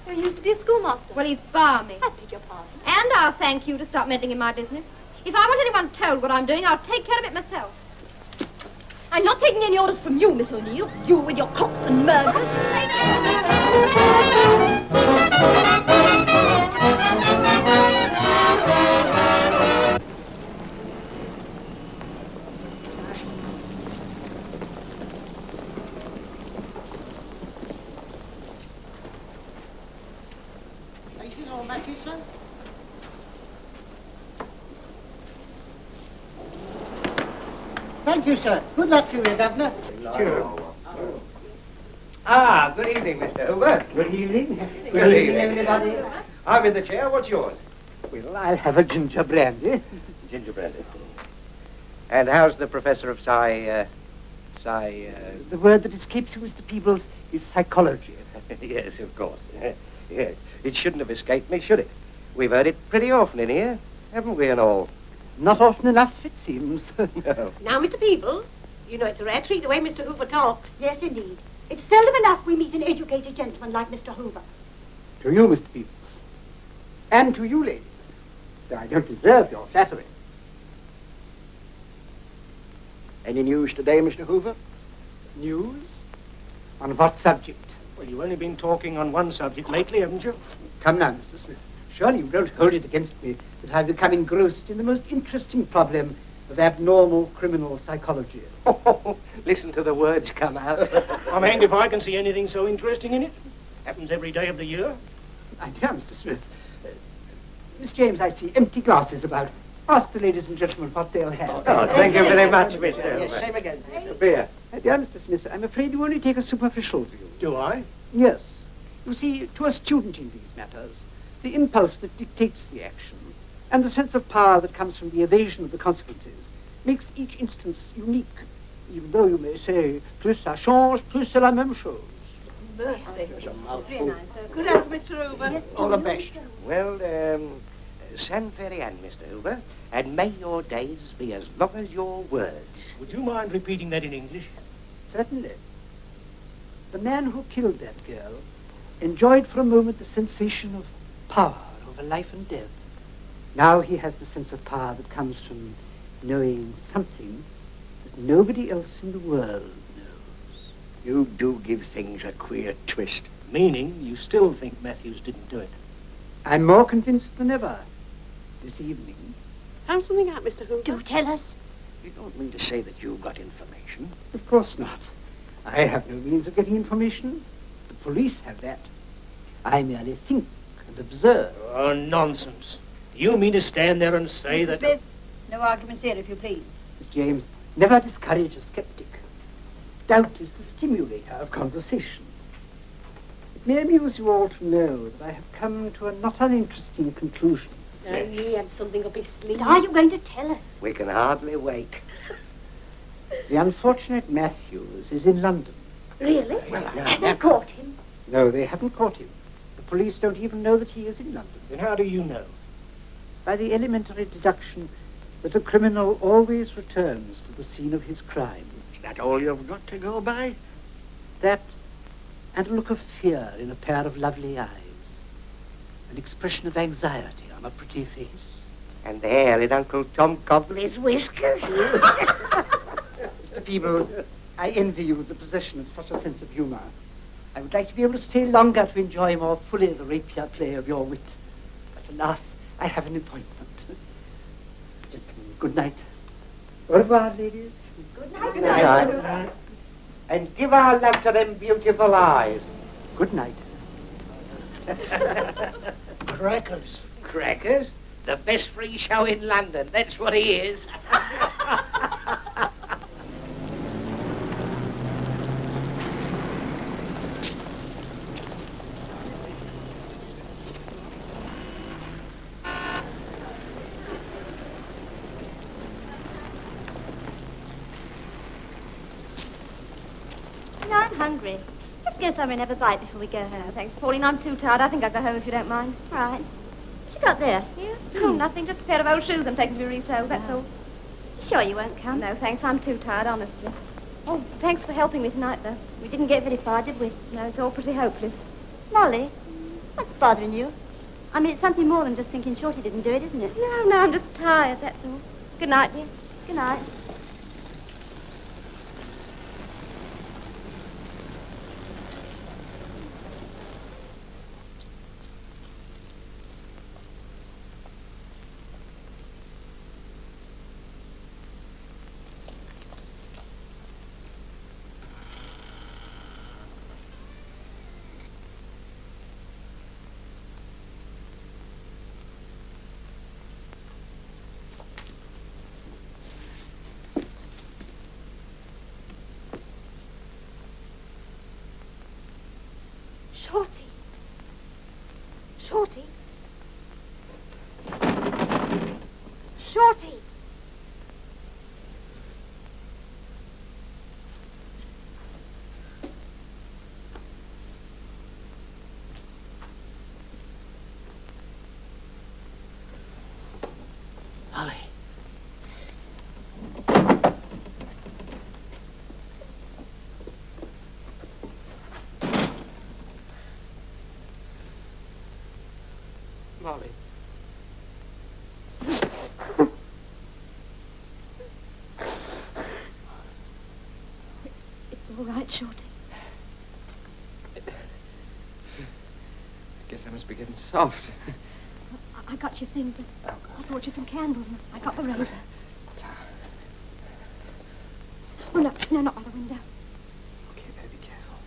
He used to be a schoolmaster. Well, he's balmy. I beg your pardon. And I'll thank you to stop meddling in my business. If I want anyone told what I'm doing, I'll take care of it myself. I'm not taking any orders from you, Miss O'Neill. You with your crooks and murderers. Places or matches, sir? Thank you, sir. Good luck to you, Governor. Sure. Ah, good evening, Mr. Hoover. Good evening. Good evening, everybody. I'm in the chair. What's yours? Well, I'll have a ginger brandy. Ginger brandy. And how's the professor of The word that escapes you, Mr. Peebles, is psychology. Yes, of course. Yes. It shouldn't have escaped me, should it? We've heard it pretty often in here, haven't we, and all? Not often enough, it seems. No. Now, Mr. Peebles, you know it's a rare treat the way Mr. Hoover talks. Yes, indeed. It's seldom enough we meet an educated gentleman like Mr. Hoover. To you, Mr. Peebles. And to you, ladies. Though I don't deserve your flattery. Any news today, Mr. Hoover? News? On what subject? Well, you've only been talking on one subject lately, haven't you? Come now, Mr. Smith. Surely you don't hold it against me that I've become engrossed in the most interesting problem of abnormal criminal psychology. Oh, listen to the words come out. I'm hanged if I can see anything so interesting in it. Happens every day of the year. My dear Mr. Smith, Miss James, I see empty glasses about. Ask the ladies and gentlemen what they'll have. Oh, thank you very much, Mr. Yes, Hoover. same again. Beer. My dear Mr. Smith, I'm afraid you only take a superficial view. Do I? Yes. You see, to a student in these matters, the impulse that dictates the action and the sense of power that comes from the evasion of the consequences makes each instance unique, even though you may say, plus ça change, plus c'est la même chose. Mercy. Good luck, Mr. Hoover. All the best. Well, San Ferian, Mr. Hoover, and may your days be as long as your words. Would you mind repeating that in English? Certainly. The man who killed that girl enjoyed for a moment the sensation of power over life and death. Now he has the sense of power that comes from knowing something that nobody else in the world knows. You do give things a queer twist. Meaning, you still think Matthews didn't do it. I'm more convinced than ever this evening. Found something out, Mr. Hoover? Do tell us. You don't mean to say that you got information? Of course not. I have no means of getting information. The police have that. I merely think and observe. Oh, nonsense. Do you mean to stand there and say Mr. that... Smith, no arguments here, if you please. Miss James, never discourage a skeptic. Doubt is the stimulator of conversation. It may amuse you all to know that I have come to a not uninteresting conclusion. Oh, he had something up his sleeve. Are you going to tell us? We can hardly wait. The unfortunate Matthews is in London. Really? Have they caught him? No, they haven't caught him. The police don't even know that he is in London. Then how do you know? By the elementary deduction that a criminal always returns to the scene of his crime. Is that all you've got to go by? That, and a look of fear in a pair of lovely eyes. An expression of anxiety on a pretty face. And there in Uncle Tom Cobley's whiskers. Mr. Peebles, I envy you the possession of such a sense of humour. I would like to be able to stay longer to enjoy more fully the rapier play of your wit. But alas, I have an appointment. Gentlemen, good night. Au revoir, ladies. Good night. Good night. Good night. And give our love to them beautiful eyes. Good night. Crackers. Crackers? The best free show in London. That's what he is. No, I'm hungry. Let's go somewhere and have a bite before we go home. No, thanks, Pauline. I'm too tired. I think I'll go home if you don't mind. Right. What you got there? Yeah? Oh, nothing. Just a pair of old shoes I'm taking to be resold, that's all. Sure you won't come? No, thanks. I'm too tired, honestly. Oh, thanks for helping me tonight, though. We didn't get very far, did we? No, it's all pretty hopeless. Molly, what's bothering you? I mean, it's something more than just thinking Shorty didn't do it, isn't it? No, I'm just tired, that's all. Good night, dear. Good night. Shorty. Shorty. Shorty. Molly. Molly. It's all right, Shorty. I guess I must be getting soft. I got your things. I brought you some candles and I got the razor. Oh, no, not by the window. Okay, better be careful.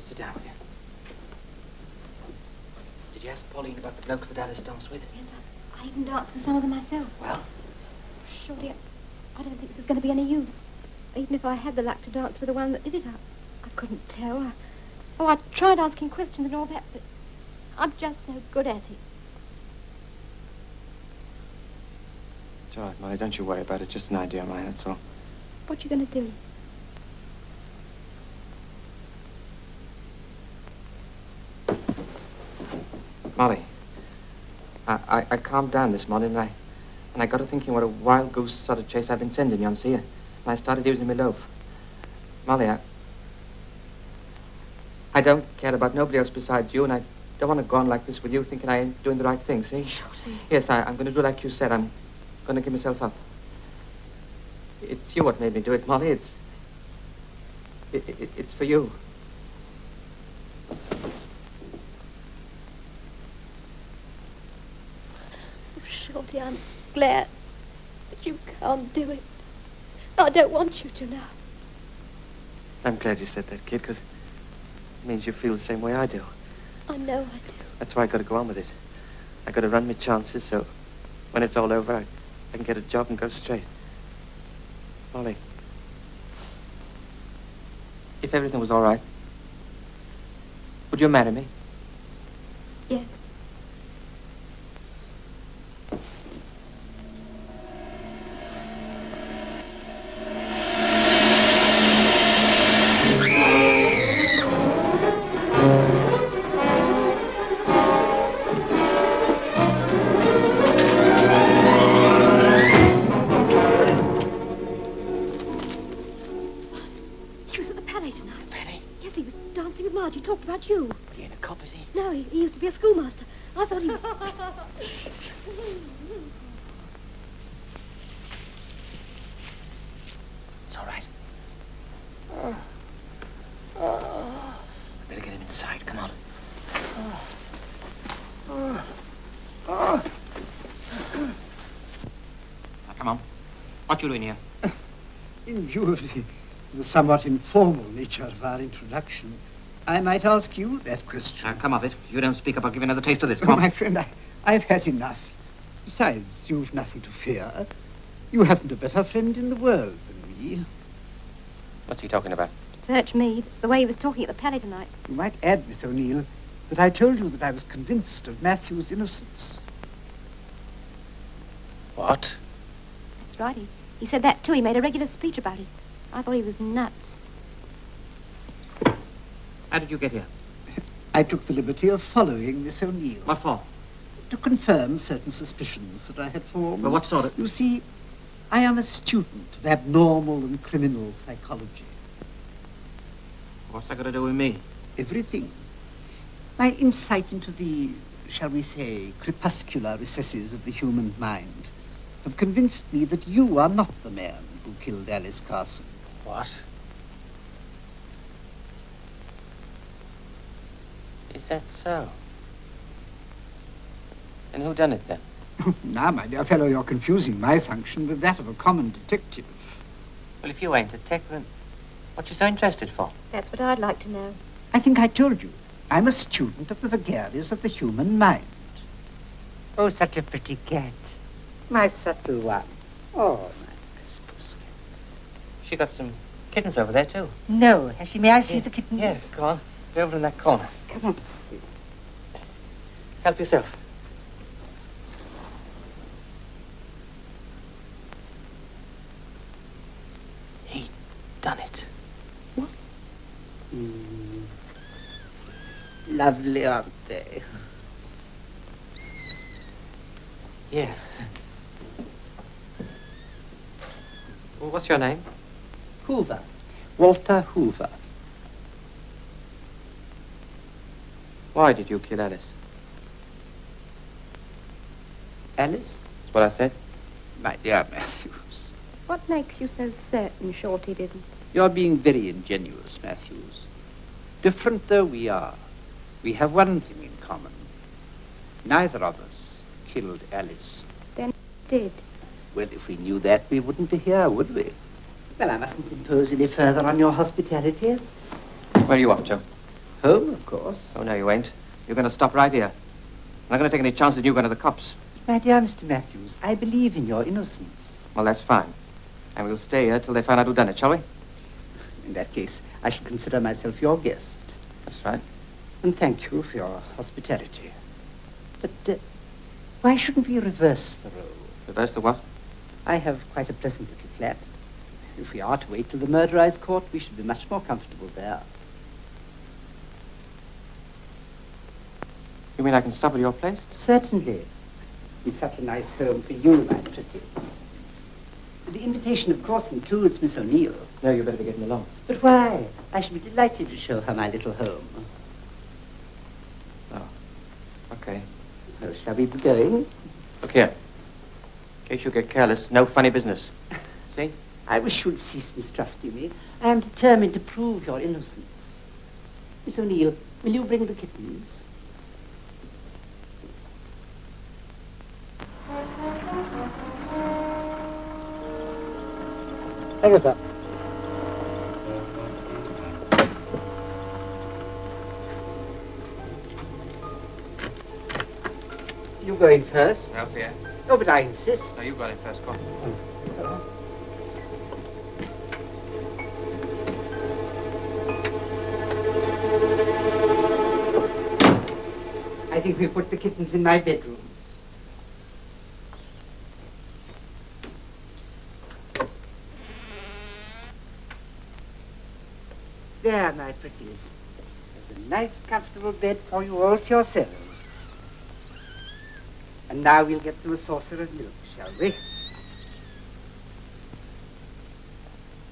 Sit down, will you? Did you ask Pauline about the blokes that Alice danced with? Yes, I even danced with some of them myself. Well? Shorty, I don't think this is going to be any use. Even if I had the luck to dance with the one that did it, I couldn't tell. I tried asking questions and all that, but I'm just no good at it. It's all right, Molly. Don't you worry about it. Just an idea of mine, that's all. What you going to do? Molly, I calmed down this morning, and I got to thinking what a wild goose sort of chase I've been sending you, see? And I started using my loaf. Molly, I don't care about nobody else besides you, and don't want to go on like this with you thinking I ain't doing the right thing, see? Shorty. Yes, I'm going to do like you said. I'm going to give myself up. It's you what made me do it, Molly. It's for you. Shorty, I'm glad that you can't do it. I don't want you to now. I'm glad you said that, kid, because it means you feel the same way I do. I know I do. That's why I got to go on with it. I got to run my chances so when it's all over, I can get a job and go straight. Molly, if everything was all right, would you marry me? Yes. He talked about you. He ain't a cop, is he? No, he used to be a schoolmaster. I thought he... It's all right. I better get him inside. Come on. Now, come on. What you doing here? In view of the somewhat informal nature of our introduction, I might ask you that question. Now, come off it. If you don't speak up, I'll give you another taste of this. Oh, my friend, I've had enough. Besides, you've nothing to fear. You haven't a better friend in the world than me. What's he talking about? Search me. That's the way he was talking at the Palais tonight. You might add, Miss O'Neill, that I told you that I was convinced of Matthew's innocence. What? That's right. He said that, too. He made a regular speech about it. I thought he was nuts. How did you get here? I took the liberty of following Miss O'Neill. What for? To confirm certain suspicions that I had formed. Well, what sort of... You see, I am a student of abnormal and criminal psychology. What's that got to do with me? Everything. My insight into the, shall we say, crepuscular recesses of the human mind have convinced me that you are not the man who killed Alice Carson. What? Is that so? And who done it then? Now, my dear fellow, you're confusing my function with that of a common detective. Well, if you ain't a detective, then what you so interested for? That's what I'd like to know. I think I told you. I'm a student of the vagaries of the human mind. Oh, such a pretty cat. My subtle one. Oh, my puss. She got some kittens over there, too. No, has she? May I see the kittens? Yes, go on. They're over in that corner. Come on. Help yourself. He done it. What? Lovely, aren't they? Yeah. Well, what's your name? Hoover. Walter Hoover. Why did you kill Alice? Alice? That's what I said. My dear Matthews. What makes you so certain Shorty didn't? You're being very ingenuous, Matthews. Different though we are, we have one thing in common. Neither of us killed Alice. Then did. Well, if we knew that, we wouldn't be here, would we? Well, I mustn't impose any further on your hospitality. Where are you off to? Home, of course. Oh, no, you ain't. You're going to stop right here. I'm not going to take any chances of you going to the cops. My dear Mr. Matthews, I believe in your innocence. Well, that's fine. And we'll stay here till they find out who done it, shall we? In that case, I shall consider myself your guest. That's right. And thank you for your hospitality. But why shouldn't we reverse the role? Reverse the what? I have quite a pleasant little flat. If we are to wait till the murderer's court, we should be much more comfortable there. You mean I can stop at your place? Certainly. It's such a nice home for you, my pretty. The invitation, of course, includes Miss O'Neill. No, you better be getting along. But why? I should be delighted to show her my little home. Oh. Okay. Well, shall we be going? Look here. In case you get careless, no funny business. See? I wish you'd cease mistrusting me. I am determined to prove your innocence. Miss O'Neill, will you bring the kittens? Thank you, sir. You go in first. No fear. Oh, but I insist. No, you got in first. Go on. I think we put the kittens in my bedroom. There, my pretties. There's a nice, comfortable bed for you all to yourselves. And now we'll get them a saucer of milk, shall we?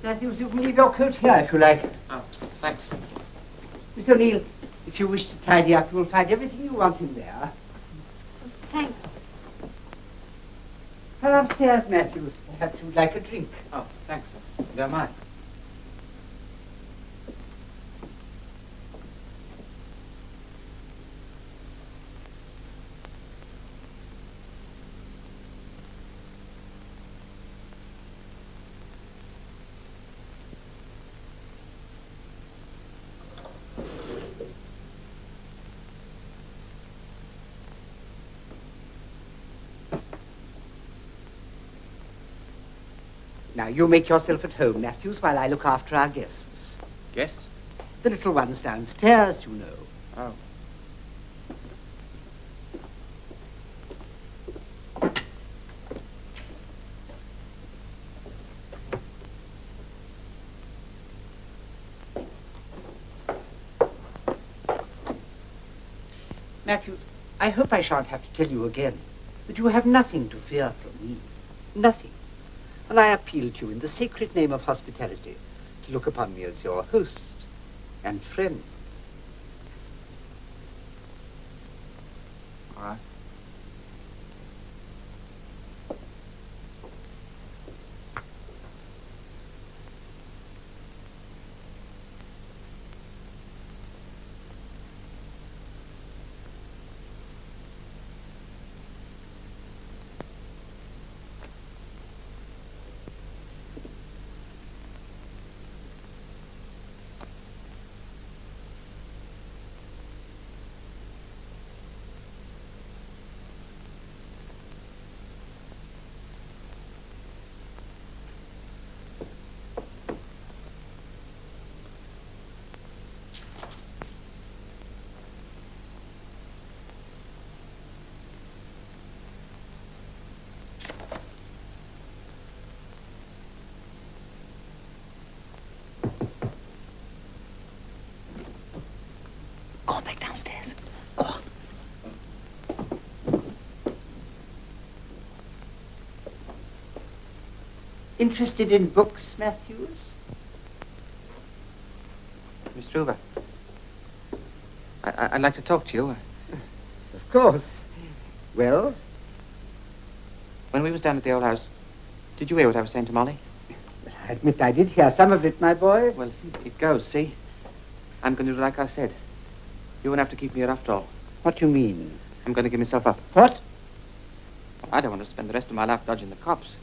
Matthews, you can leave your coat here if you like. Oh, thanks. Miss O'Neill, if you wish to tidy up, you will find everything you want in there. Thanks. Come upstairs, Matthews. Perhaps you'd like a drink. Oh, thanks, sir. Don't mind. Now, you make yourself at home, Matthews, while I look after our guests. Guests? The little ones downstairs, you know. Oh. Matthews, I hope I shan't have to tell you again that you have nothing to fear from me. Nothing. And I appeal to you in the sacred name of hospitality to look upon me as your host and friend. All right. Go on back downstairs. Go on. Interested in books, Matthews? Miss Hoover, I'd like to talk to you. Of course. Well? When we was down at the old house, did you hear what I was saying to Molly? I admit I did hear some of it, my boy. Well, it goes, see? I'm going to do like I said. You won't have to keep me here after all. What do you mean? I'm going to give myself up. What? Well, I don't want to spend the rest of my life dodging the cops.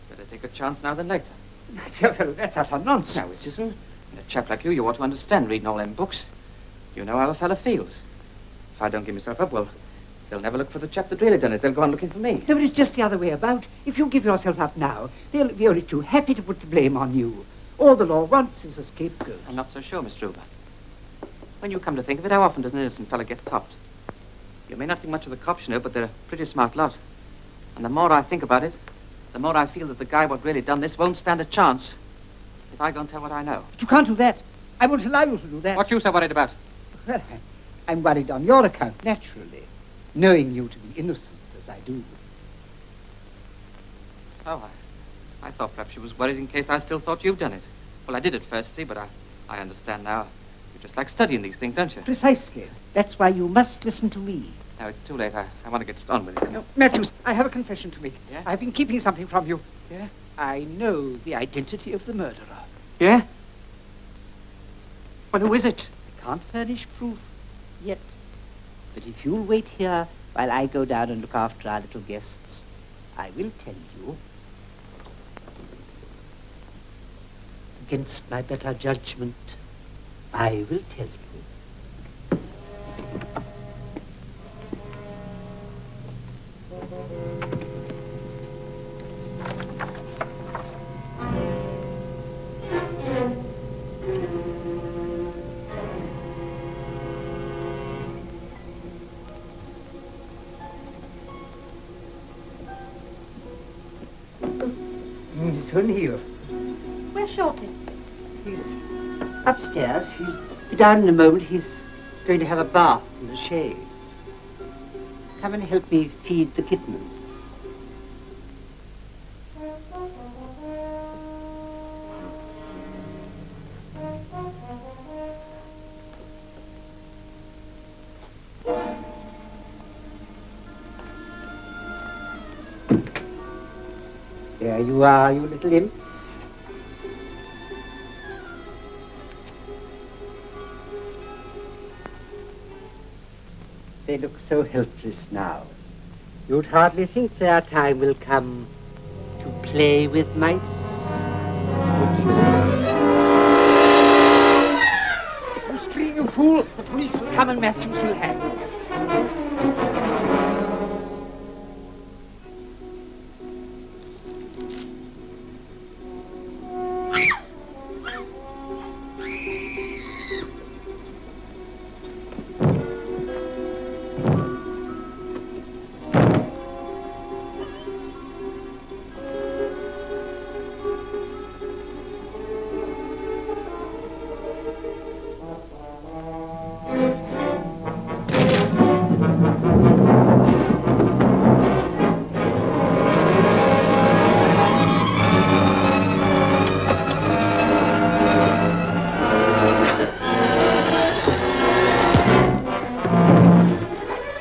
Better take a chance now than later. My dear fellow, that's utter nonsense. No, it isn't. And a chap like you ought to understand reading all them books. You know how a fella feels. If I don't give myself up, well, they'll never look for the chap that really done it. They'll go on looking for me. No, but it's just the other way about. If you give yourself up now, they'll be only too happy to put the blame on you. All the law wants is a scapegoat. I'm not so sure, Miss Hoover. When you come to think of it, how often does an innocent fella get topped? You may not think much of the cops, you know, but they're a pretty smart lot. And the more I think about it, the more I feel that the guy what really done this won't stand a chance if I go and tell what I know. But you can't do that. I won't allow you to do that. What you so worried about? Well, I'm worried on your account, naturally, knowing you to be innocent as I do. Oh, I thought perhaps you was worried in case I still thought you'd done it. Well, I did at first, see, but I understand now. You just like studying these things, don't you? Precisely. That's why you must listen to me. No, it's too late. I want to get on with it. No, Matthews, I have a confession to make. Yeah? I've been keeping something from you. Yeah? I know the identity of the murderer. Yeah? Well, who is it? I can't furnish proof yet. But if you'll wait here while I go down and look after our little guests, I will tell you. Against my better judgment, I will tell you. Miss O'Neill. Where's Shorty? He's upstairs. He'll be down in a moment. He's going to have a bath in the shade. Come and help me feed the kittens. There you are, you little imps. They look so helpless now. You'd hardly think their time will come to play with mice, would you? You scream, you fool! The police will come and Matthews will hang you.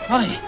Molly,